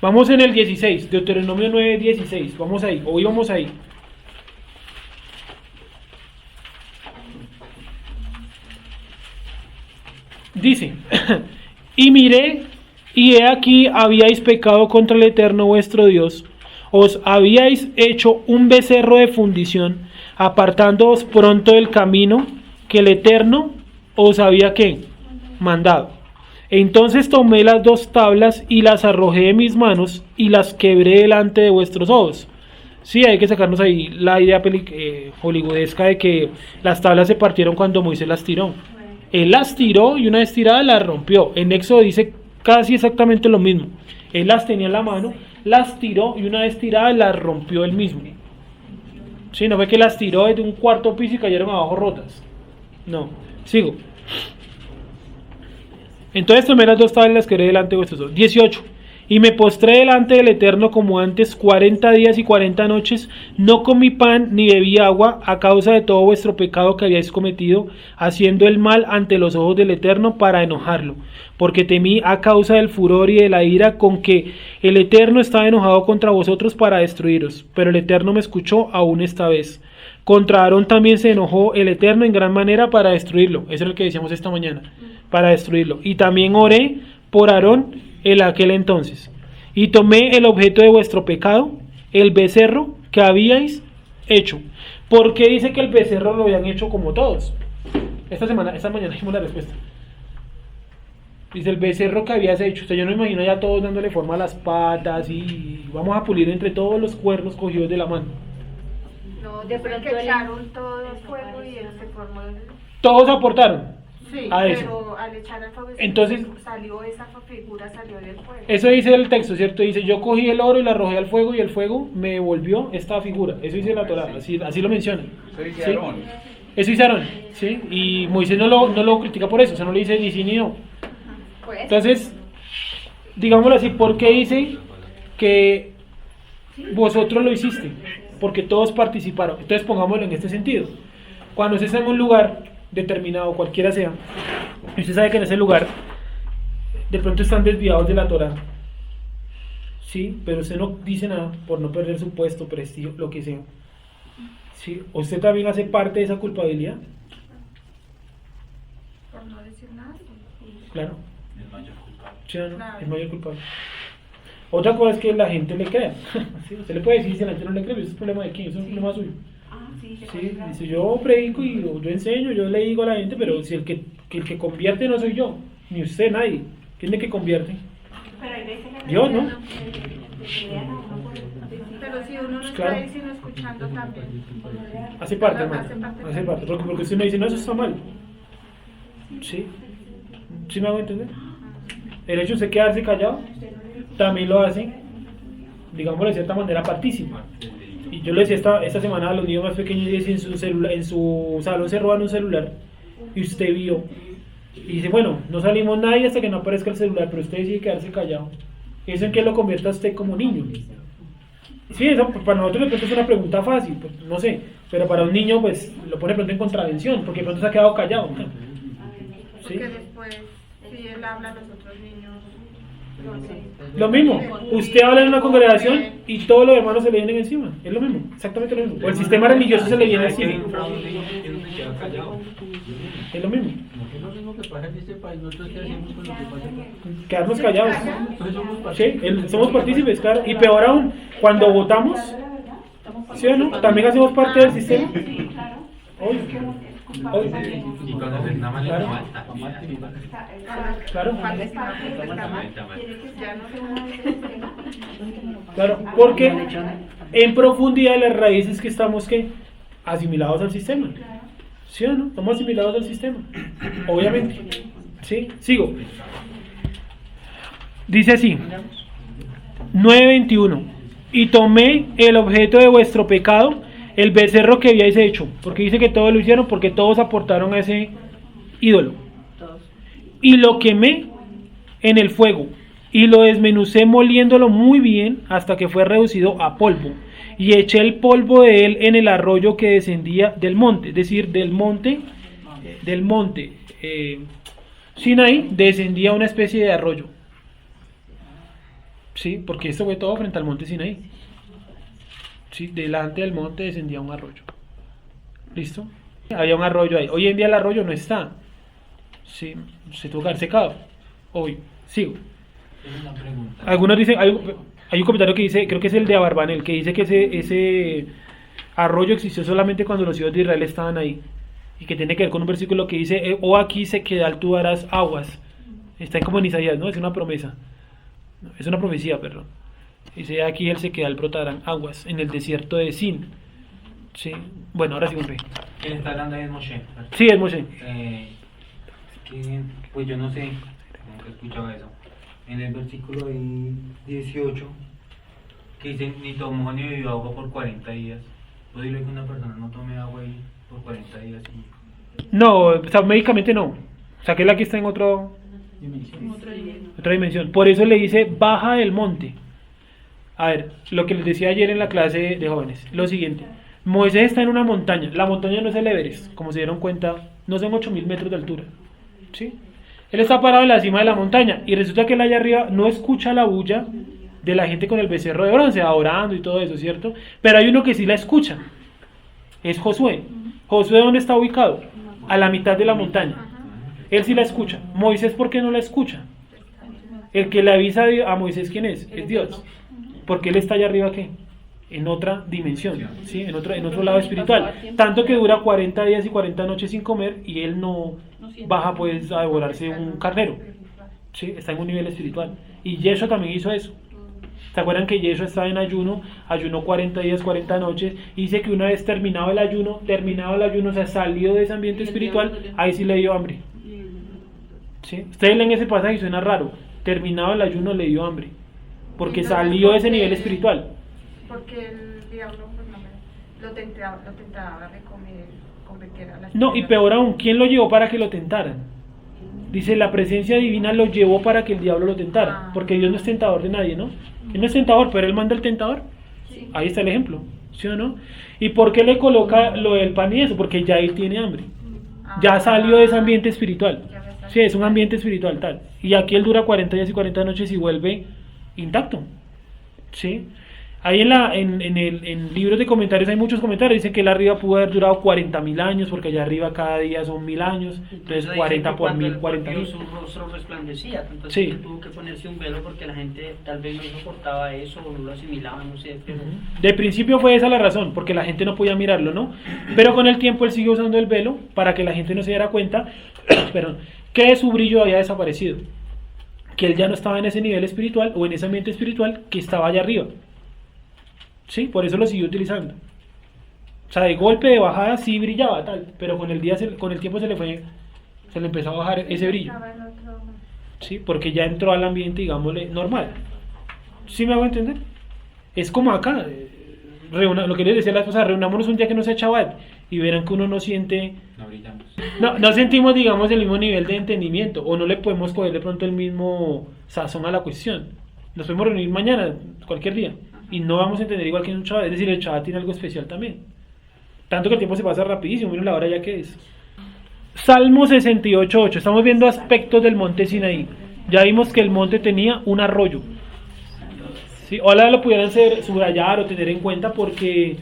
Vamos en el 16, Deuteronomio 9:16. Vamos ahí, hoy vamos ahí. Dice: y miré, y he aquí habíais pecado contra el Eterno vuestro Dios, os habíais hecho un becerro de fundición, apartándoos pronto del camino que el Eterno os había ¿qué? Mandado. Entonces tomé las 2 tablas y las arrojé de mis manos y las quebré delante de vuestros ojos. Sí, hay que sacarnos ahí la idea hollywoodesca de que las tablas se partieron cuando Moisés las tiró. Él las tiró y una vez tirada las rompió. En Éxodo dice casi exactamente lo mismo. Él las tenía en la mano, las tiró y una vez tirada las rompió él mismo. Sí, no fue que las tiró desde un 4º piso y cayeron abajo rotas. No, sigo. Entonces tomé las 2 tablas y las quebré delante de vuestros ojos. 18. Y me postré delante del Eterno como antes 40 días y 40 noches, no comí pan ni bebí agua a causa de todo vuestro pecado que habíais cometido, haciendo el mal ante los ojos del Eterno para enojarlo, porque temí a causa del furor y de la ira con que el Eterno estaba enojado contra vosotros para destruiros. Pero el Eterno me escuchó aún esta vez. Contra Aarón también se enojó el Eterno en gran manera para destruirlo. Eso es lo que decíamos esta mañana, para destruirlo. Y también oré por Aarón en aquel entonces, y tomé el objeto de vuestro pecado, el becerro que habíais hecho. ¿Por qué dice que el becerro lo habían hecho como todos? Esta mañana dijimos la respuesta. Dice el becerro que habías hecho. O sea, yo no me imagino ya todos dándole forma a las patas y vamos a pulir entre todos los cuernos cogidos de la mano. No, de pronto echaron todo el fuego y se formó el... Todos aportaron. Sí, a eso. pero al echar el fuego entonces salió esa figura, salió del fuego. Eso dice el texto, ¿cierto? Dice: yo cogí el oro y lo arrojé al fuego y el fuego me devolvió esta figura. Eso dice la Torah, así lo menciona. Eso dice ¿sí? Aarón. Eso dice Aarón, ¿sí? Y Moisés no lo critica por eso, o sea, no le dice ni sí ni no. Entonces, digámoslo así, ¿por qué dice que vosotros lo hiciste? Porque todos participaron. Entonces pongámoslo en este sentido. Cuando usted está en un lugar determinado, cualquiera sea, y usted sabe que en ese lugar de pronto están desviados de la Torah, sí, pero usted no dice nada por no perder su puesto, prestigio, lo que sea. ¿Sí? ¿Usted también hace parte de esa culpabilidad? Por no decir nada. Claro. El mayor culpable. ¿Sí o no? Claro. Es mayor culpable. Otra cosa es que la gente le crea. ¿Sí? Usted le puede decir si la gente no le cree, ese es problema de quién, eso es un problema suyo. Sí, dice, yo predico y yo enseño, yo le digo a la gente, pero si el que convierte no soy yo, ni usted, nadie. ¿Quién es el que convierte? Dios, ¿no? Pero si uno no Claro. está ahí sino escuchando también. Hace parte, Hace hermano. parte. Hace parte. Porque usted me dice, no, eso está mal. ¿Sí? ¿Sí me hago entender? El hecho de usted quedarse callado también lo hace, digámoslo de cierta manera, partícipe. Y yo le decía esta semana a los niños más pequeños, y en su salón se roban un celular y usted vio. Y dice, bueno, no salimos nadie hasta que no aparezca el celular, pero usted decide quedarse callado. ¿Eso en qué lo convierte a usted como niño? Sí, eso para nosotros de pronto es una pregunta fácil, pues, no sé, pero para un niño pues lo pone de pronto en contravención, porque de pronto se ha quedado callado. ¿Sí? Porque después, si él habla a los otros niños, no sé. Lo mismo, usted habla en una congregación y todos los hermanos se le vienen encima, es lo mismo, exactamente lo mismo. O el sistema religioso se le viene ¿Sabe qué encima, infra un niño que no se queda callado? es lo mismo, Es lo mismo que pasa en este país, nosotros qué hacemos con lo que pasa acá. quedarnos callados. Entonces somos Sí, somos partícipes, claro, y peor aún, cuando votamos, ¿sí o no? También hacemos parte del sistema. Obvio. Obvio. Y cuando se está mal, Claro. está mal. Claro, Ya no claro, porque en profundidad las raíces que estamos ¿qué? Asimilados al sistema. ¿Sí o no? Estamos asimilados al sistema. Obviamente. ¿Sí? Sigo. Dice así. 9:21. Y tomé el objeto de vuestro pecado, el becerro que habíais hecho. Porque dice que todos lo hicieron, porque todos aportaron a ese ídolo. Y lo quemé en el fuego. Y lo desmenucé moliéndolo muy bien hasta que fue reducido a polvo. Y eché el polvo de él en el arroyo que descendía del monte. Es decir, del monte Sinaí descendía una especie de arroyo. Sí, porque esto fue todo frente al monte Sinaí. Sí, delante del monte descendía un arroyo. ¿Listo? Había un arroyo ahí. Hoy en día el arroyo no está. Sí, se tuvo que haber secado. Hoy, sigo. Tengo una pregunta. Algunos dicen, hay un comentario que dice, creo que es el de Abarbanel, que dice que ese arroyo existió solamente cuando los hijos de Israel estaban ahí. Y que tiene que ver con un versículo que dice, o aquí se queda, tú darás aguas. Está como en Isaías, ¿no? Es una promesa. No, es una profecía, perdón. Dice, aquí él se queda, brotarán aguas en el desierto de Sin. Sí. Bueno, ahora sí, un rey. ¿Quién está hablando ahí es Moshe? Sí, es Moshe. Pues yo no sé, nunca he escuchado eso. En el versículo ahí 18, que dice, ni tomó ni bebió agua por 40 días. ¿Puedo decirle que una persona no tome agua ahí por 40 días? No, o sea, médicamente no. O sea, que la que está en otra dimensión. Por eso le dice, baja del monte. A ver, lo que les decía ayer en la clase de jóvenes, lo siguiente. Moisés está en una montaña. La montaña no es el Everest, como se dieron cuenta, no son 8.000 metros de altura. ¿Sí? Él está parado en la cima de la montaña y resulta que él allá arriba no escucha la bulla de la gente con el becerro de bronce, adorando y todo eso, ¿cierto? Pero hay uno que sí la escucha. Es Josué. ¿Josué dónde está ubicado? A la mitad de la montaña. Él sí la escucha. Moisés, ¿por qué no la escucha? El que le avisa a Moisés quién es Dios. Porque él está allá arriba, ¿qué? En otra dimensión, ¿sí? En otro lado espiritual. Tanto que dura 40 días y 40 noches sin comer y él no baja pues a devorarse un carnero. ¿Sí? Está en un nivel espiritual. Y Yeshua también hizo eso. ¿Se acuerdan que Yeshua estaba en ayunó 40 días, 40 noches? Y dice que una vez terminado el ayuno, o sea, salió de ese ambiente espiritual, ahí sí le dio hambre. ¿Sí? Ustedes leen ese pasaje y suena raro. Terminado el ayuno le dio hambre. Porque salió de ese nivel espiritual. Porque el diablo pues, lo tentaba de convertir a la No, y peor aún, ¿quién lo llevó para que lo tentaran? Dice, la presencia divina lo llevó para que el diablo lo tentara. Porque Dios no es tentador de nadie, ¿no? Él no es tentador, pero Él manda el tentador. Sí. Ahí está el ejemplo, ¿sí o no? ¿Y por qué le coloca lo del pan y eso? Porque ya él tiene hambre. Ya salió de ese ambiente espiritual. Sí, es un ambiente espiritual tal. Y aquí él dura 40 días y 40 noches y vuelve intacto. ¿Sí? Ahí en libros de comentarios hay muchos comentarios, dicen que el arriba pudo haber durado 40.000 años, porque allá arriba cada día son 1.000 años, entonces 40 por 1.000, 40.000. Su rostro resplandecía, entonces Sí. que tuvo que ponerse un velo porque la gente tal vez no soportaba eso o no lo asimilaba, no sé, pero... De principio fue esa la razón, porque la gente no podía mirarlo, ¿no? Pero con el tiempo él siguió usando el velo para que la gente no se diera cuenta, perdón, que su brillo había desaparecido, que él ya no estaba en ese nivel espiritual o en ese ambiente espiritual que estaba allá arriba. Sí, por eso lo siguió utilizando. O sea, de golpe, de bajada, sí brillaba, tal, pero con el tiempo se le empezó a bajar ese brillo. Sí, porque ya entró al ambiente, digámosle, normal. ¿Sí me hago entender? Es como acá, lo que les decía la esposa, reunámonos un día que no sea Shabbat y verán que uno no siente, No brillamos. no sentimos, digamos, el mismo nivel de entendimiento, o no le podemos coger de pronto el mismo sazón a la cuestión. Nos podemos reunir mañana, cualquier día, y no vamos a entender igual que en un Shabbat. Es decir, el Shabbat tiene algo especial también. Tanto que el tiempo se pasa rapidísimo, miren la hora ya que es. Salmo 68:8. Estamos viendo aspectos del monte Sinaí. Ya vimos que el monte tenía un arroyo. ¿Sí? Ojalá lo pudieran subrayar o tener en cuenta porque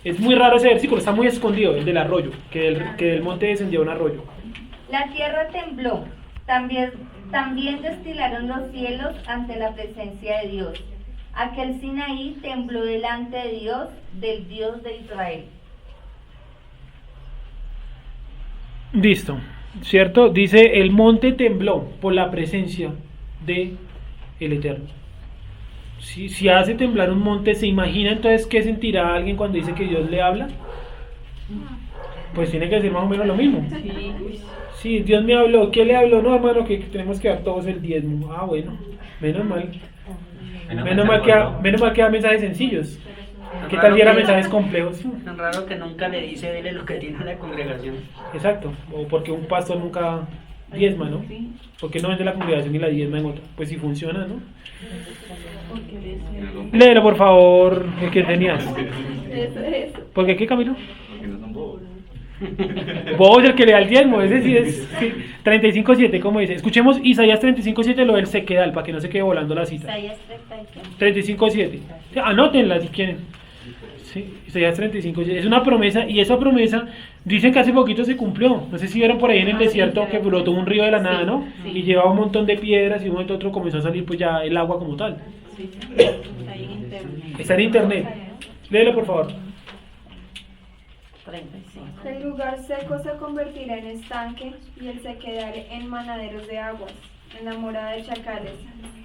es muy raro ese versículo, está muy escondido, el del arroyo, que del monte descendía un arroyo. La tierra tembló, también destilaron los cielos ante la presencia de Dios. Aquel Sinaí tembló delante de Dios, del Dios de Israel. Listo, ¿cierto? Dice, el monte tembló por la presencia de el Eterno. Si hace temblar un monte, ¿se imagina entonces qué sentirá alguien cuando dice que Dios le habla? Pues tiene que decir más o menos lo mismo. Sí, Dios me habló. ¿Qué le habló? No, hermano, que tenemos que dar todos el diezmo. Ah, bueno, menos mal. Menos mal que da mensajes sencillos. ¿Qué tal diera mensajes complejos? Tan raro que nunca le dice dele lo que tiene a la congregación. Exacto, o porque un pastor nunca diezma, ¿no? Porque no vende la congregación y la diezma en otra. Pues si funciona, ¿no? Léelo, por favor, el que tenías. ¿Por qué, Camilo? Porque no son bobos. Vos, el que le da el diezmo, ese sí es 35:7, como dice. Escuchemos Isaías 35:7, lo del sequedal, para que no se quede volando la cita. Isaías 35:7. Anótenla si quieren. Sí, Isaías 35:7. Es una promesa, y esa promesa dicen que hace poquito se cumplió. No sé si vieron por ahí en el desierto que brotó un río de la nada, ¿no? Y llevaba un montón de piedras y un momento a otro comenzó a salir pues ya el agua como tal. Está en internet. Léelo, por favor. El lugar seco se convertirá en estanque y el sequedal en manaderos de aguas, en la morada de chacales,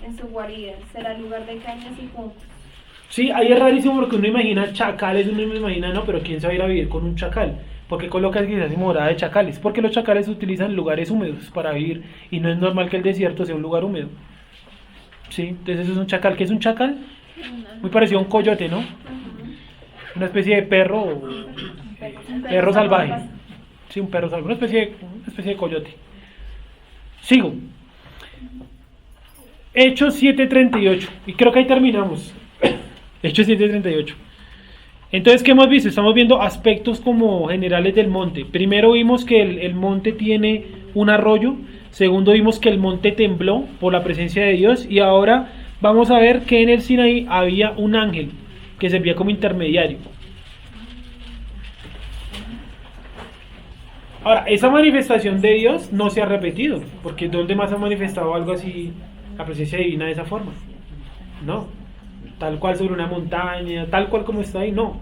en su guarida, será lugar de cañas y juncos. Sí, ahí es rarísimo porque uno imagina chacales, uno imagina, no, pero ¿quién se va a ir a vivir con un chacal? ¿Por qué colocas quizás morada de chacales? Porque los chacales utilizan lugares húmedos para vivir y no es normal que el desierto sea un lugar húmedo. Sí, entonces eso es un chacal. ¿Qué es un chacal? Muy parecido a un coyote, ¿no? Una especie de perro, perro salvaje. Sí, un perro salvaje, una especie de coyote. Sigo. Hechos 7:38. Y creo que ahí terminamos. Hechos 7:38. Entonces, ¿qué hemos visto? Estamos viendo aspectos como generales del monte. Primero vimos que el monte tiene un arroyo. Segundo vimos que el monte tembló por la presencia de Dios. Y ahora vamos a ver que en el Sinaí había un ángel que servía como intermediario. Ahora, esa manifestación de Dios no se ha repetido, porque ¿dónde más ha manifestado algo así, la presencia divina de esa forma? No, tal cual sobre una montaña, tal cual como está ahí, no.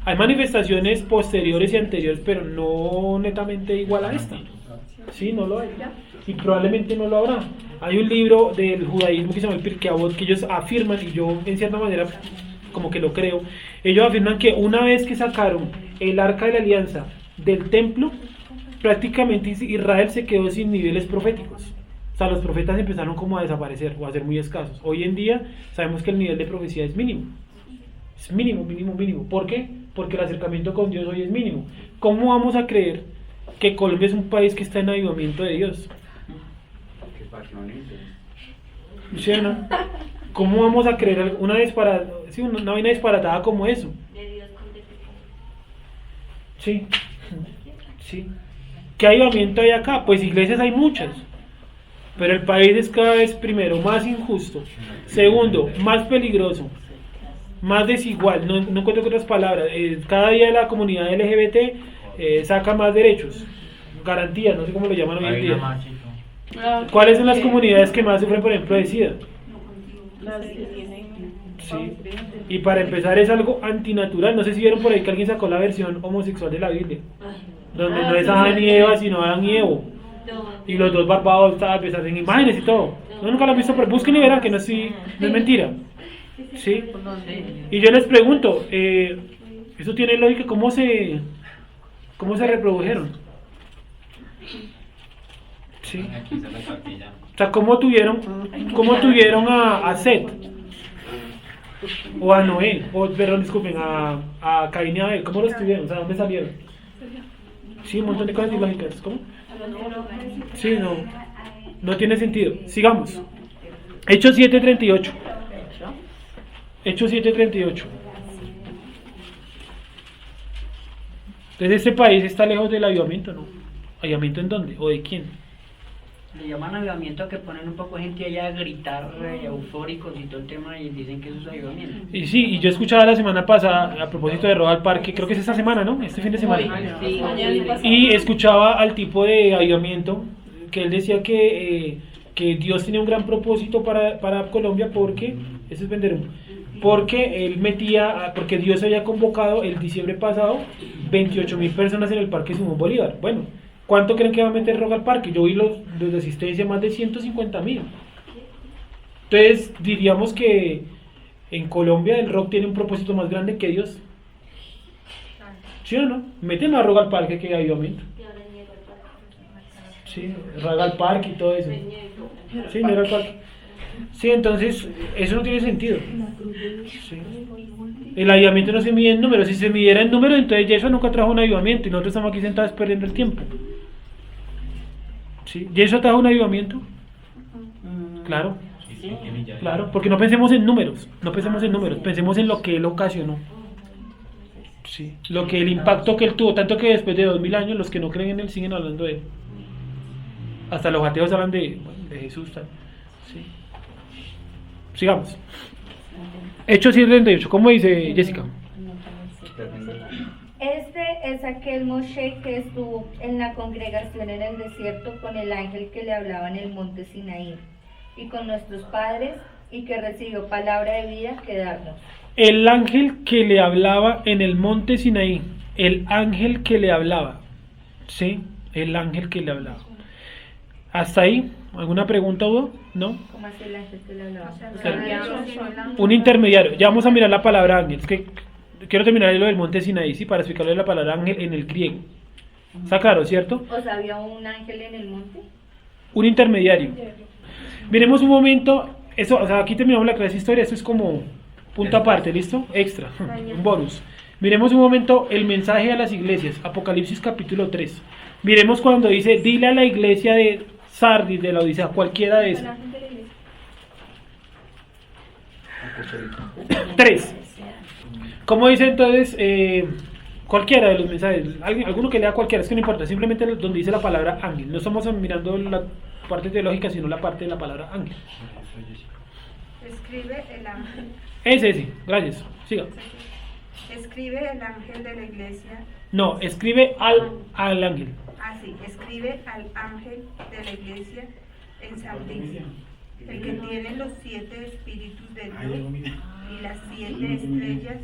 Hay manifestaciones posteriores y anteriores, pero no netamente igual a esta. Sí, no lo hay. Y probablemente no lo habrá. Hay un libro del judaísmo que se llama el Pirkei Avot, que ellos afirman, y yo en cierta manera como que lo creo, ellos afirman que una vez que sacaron el arca de la alianza del templo, prácticamente Israel se quedó sin niveles proféticos. O sea, los profetas empezaron como a desaparecer o a ser muy escasos. Hoy en día sabemos que el nivel de profecía es mínimo. Es mínimo, mínimo, mínimo. ¿Por qué? Porque el acercamiento con Dios hoy es mínimo. ¿Cómo vamos a creer que Colombia es un país que está en avivamiento de Dios? Qué pasionito. ¿Sí o no? ¿Cómo vamos a creer una vaina disparatada como eso? Sí, sí. ¿Qué avivamiento hay acá? Pues iglesias hay muchas, pero el país es cada vez, primero, más injusto, segundo, más peligroso, más desigual, no encuentro otras palabras. Cada día la comunidad LGBT saca más derechos, garantías, no sé cómo lo llaman hoy en día. ¿Cuáles son las comunidades que más sufren, por ejemplo, de SIDA? Sí. Y para empezar es algo antinatural. No sé si vieron por ahí que alguien sacó la versión homosexual de la Biblia, donde no es Adán y Eva, sino Adán y Evo. Y los dos barbados estaban en imágenes y todo. No, nunca lo han visto, pero busquen y verán que no es mentira. ¿Sí? Y yo les pregunto, ¿eso tiene lógica? ¿Cómo se reprodujeron? ¿Sí? O sea, ¿cómo tuvieron a Seth? O a Noé, perdón, disculpen, a Caín y a Abel, ¿cómo los tuvieron? O sea, ¿dónde salieron? Sí, un montón de cosas ilógicas, ¿cómo? Sí, no tiene sentido. Sigamos. Hechos 7:38. Hechos 7:38. Entonces este país está lejos del avivamiento, ¿no? ¿Avivamiento en dónde? ¿O de quién? Le llaman avivamiento, que ponen un poco gente allá a gritar eufóricos y todo el tema y dicen que eso es avivamiento. Y sí, y yo escuchaba la semana pasada, a propósito de Roda al Parque, creo que es esta semana, ¿no? Este fin de semana. Y escuchaba al tipo de avivamiento que él decía que Dios tenía un gran propósito para Colombia, porque, eso es vender humo, porque porque Dios había convocado el diciembre pasado 28.000 personas en el Parque Simón Bolívar. Bueno, ¿cuánto creen que va a meter Rock al Parque? Yo vi los de asistencia, más de 150.000. Entonces diríamos que en Colombia el rock tiene un propósito más grande que Dios. ¿Sí o no? Meten más rock al parque que avivamiento. Sí, rock al parque y todo eso. Sí, mira al parque. Sí, entonces eso no tiene sentido. Sí. El avivamiento no se mide en números. Si se midiera en números, entonces Yeshua nunca trajo un avivamiento y nosotros estamos aquí sentados perdiendo el tiempo. ¿Sí? ¿Yeshua trajo un avivamiento? Claro. Claro, porque no pensemos en números, pensemos en lo que él ocasionó. Sí. Lo que el impacto que él tuvo, tanto que después de 2000 años los que no creen en él siguen hablando de él. Hasta los ateos hablan de Jesús. Sí. Sigamos. Hechos 7:38, ¿cómo dice Jessica? Este es aquel Moshe que estuvo en la congregación en el desierto con el ángel que le hablaba en el monte Sinaí y con nuestros padres, y que recibió palabra de vida que darnos. El ángel que le hablaba en el monte Sinaí, el ángel que le hablaba, ¿sí? El ángel que le hablaba. ¿Hasta ahí? ¿Alguna pregunta, Hugo? ¿No? ¿Cómo hace el ángel que le hablaba? Un intermediario. Ya vamos a mirar la palabra ángel. Es que quiero terminar lo del monte Sinaí, ¿sí? Para explicarle la palabra ángel en el griego. ¿Está claro, cierto? O sea, ¿había un ángel en el monte? Un intermediario. Miremos un momento. Eso, o sea, aquí terminamos la clase de historia. Esto es como punto aparte, ¿listo? Extra, un bonus. Miremos un momento el mensaje a las iglesias. Apocalipsis capítulo 3. Miremos cuando dice, dile a la iglesia de Sardis, de la Odisea, cualquiera de esas. 3. ¿Cómo dice entonces? Cualquiera de los mensajes, alguno que lea cualquiera, es que no importa, simplemente donde dice la palabra ángel. No estamos mirando la parte teológica, sino la parte de la palabra ángel. Escribe el ángel. Ese, gracias. Siga. Escribe el ángel de la iglesia. No, escribe al ángel. Ah, sí, escribe al ángel de la iglesia en Sardis, el que tiene los 7 espíritus de Dios y las 7 estrellas,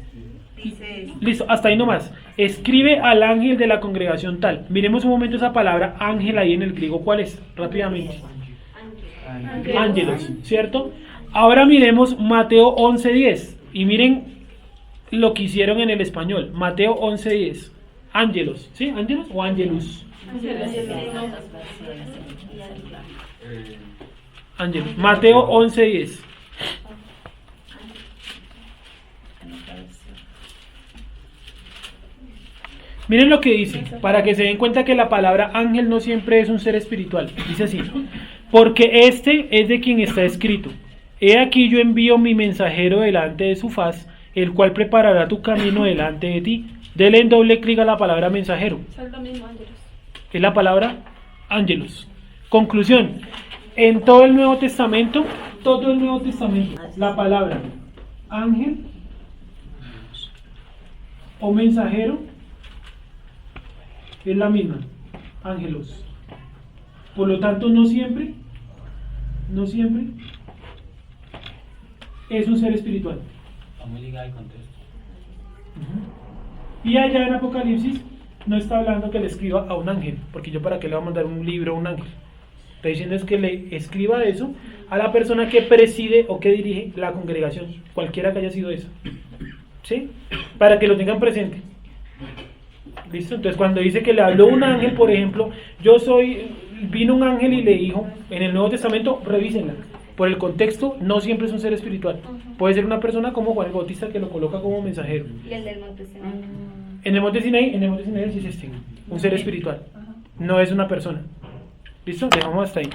dice esto. Listo, hasta ahí nomás. Escribe al ángel de la congregación tal. Miremos un momento esa palabra ángel ahí en el griego. ¿Cuál es? Rápidamente. Ángelos, ¿cierto? Ahora miremos Mateo 11:10 y miren lo que hicieron en el español. Mateo 11:10. Ángelos, ¿sí? ¿Ángelos o ángelus? Ángelos. Mateo 11:10. Miren lo que dice, para que se den cuenta que la palabra ángel no siempre es un ser espiritual. Dice así: porque este es de quien está escrito: he aquí yo envío mi mensajero delante de su faz, el cual preparará tu camino delante de ti. Denle en doble clic a la palabra mensajero. Es la palabra ángelos. Conclusión: en todo el Nuevo Testamento, la palabra ángel o mensajero es la misma, ángelos. Por lo tanto, no siempre es un ser espiritual. Está muy ligado al contexto. Y allá en Apocalipsis no está hablando que le escriba a un ángel, porque yo para qué le voy a mandar un libro a un ángel. Está diciendo es que le escriba eso a la persona que preside o que dirige la congregación, cualquiera que haya sido eso. ¿Sí? Para que lo tengan presente. ¿Listo? Entonces cuando dice que le habló un ángel, por ejemplo, vino un ángel y le dijo, en el Nuevo Testamento, revísenla. Por el contexto, no siempre es un ser espiritual. Puede ser una persona como Juan el Bautista que lo coloca como mensajero. Y el del monte Sinaí. En el monte Sinaí sí es un ser espiritual. No es una persona. ¿Listo? Dejamos hasta ahí.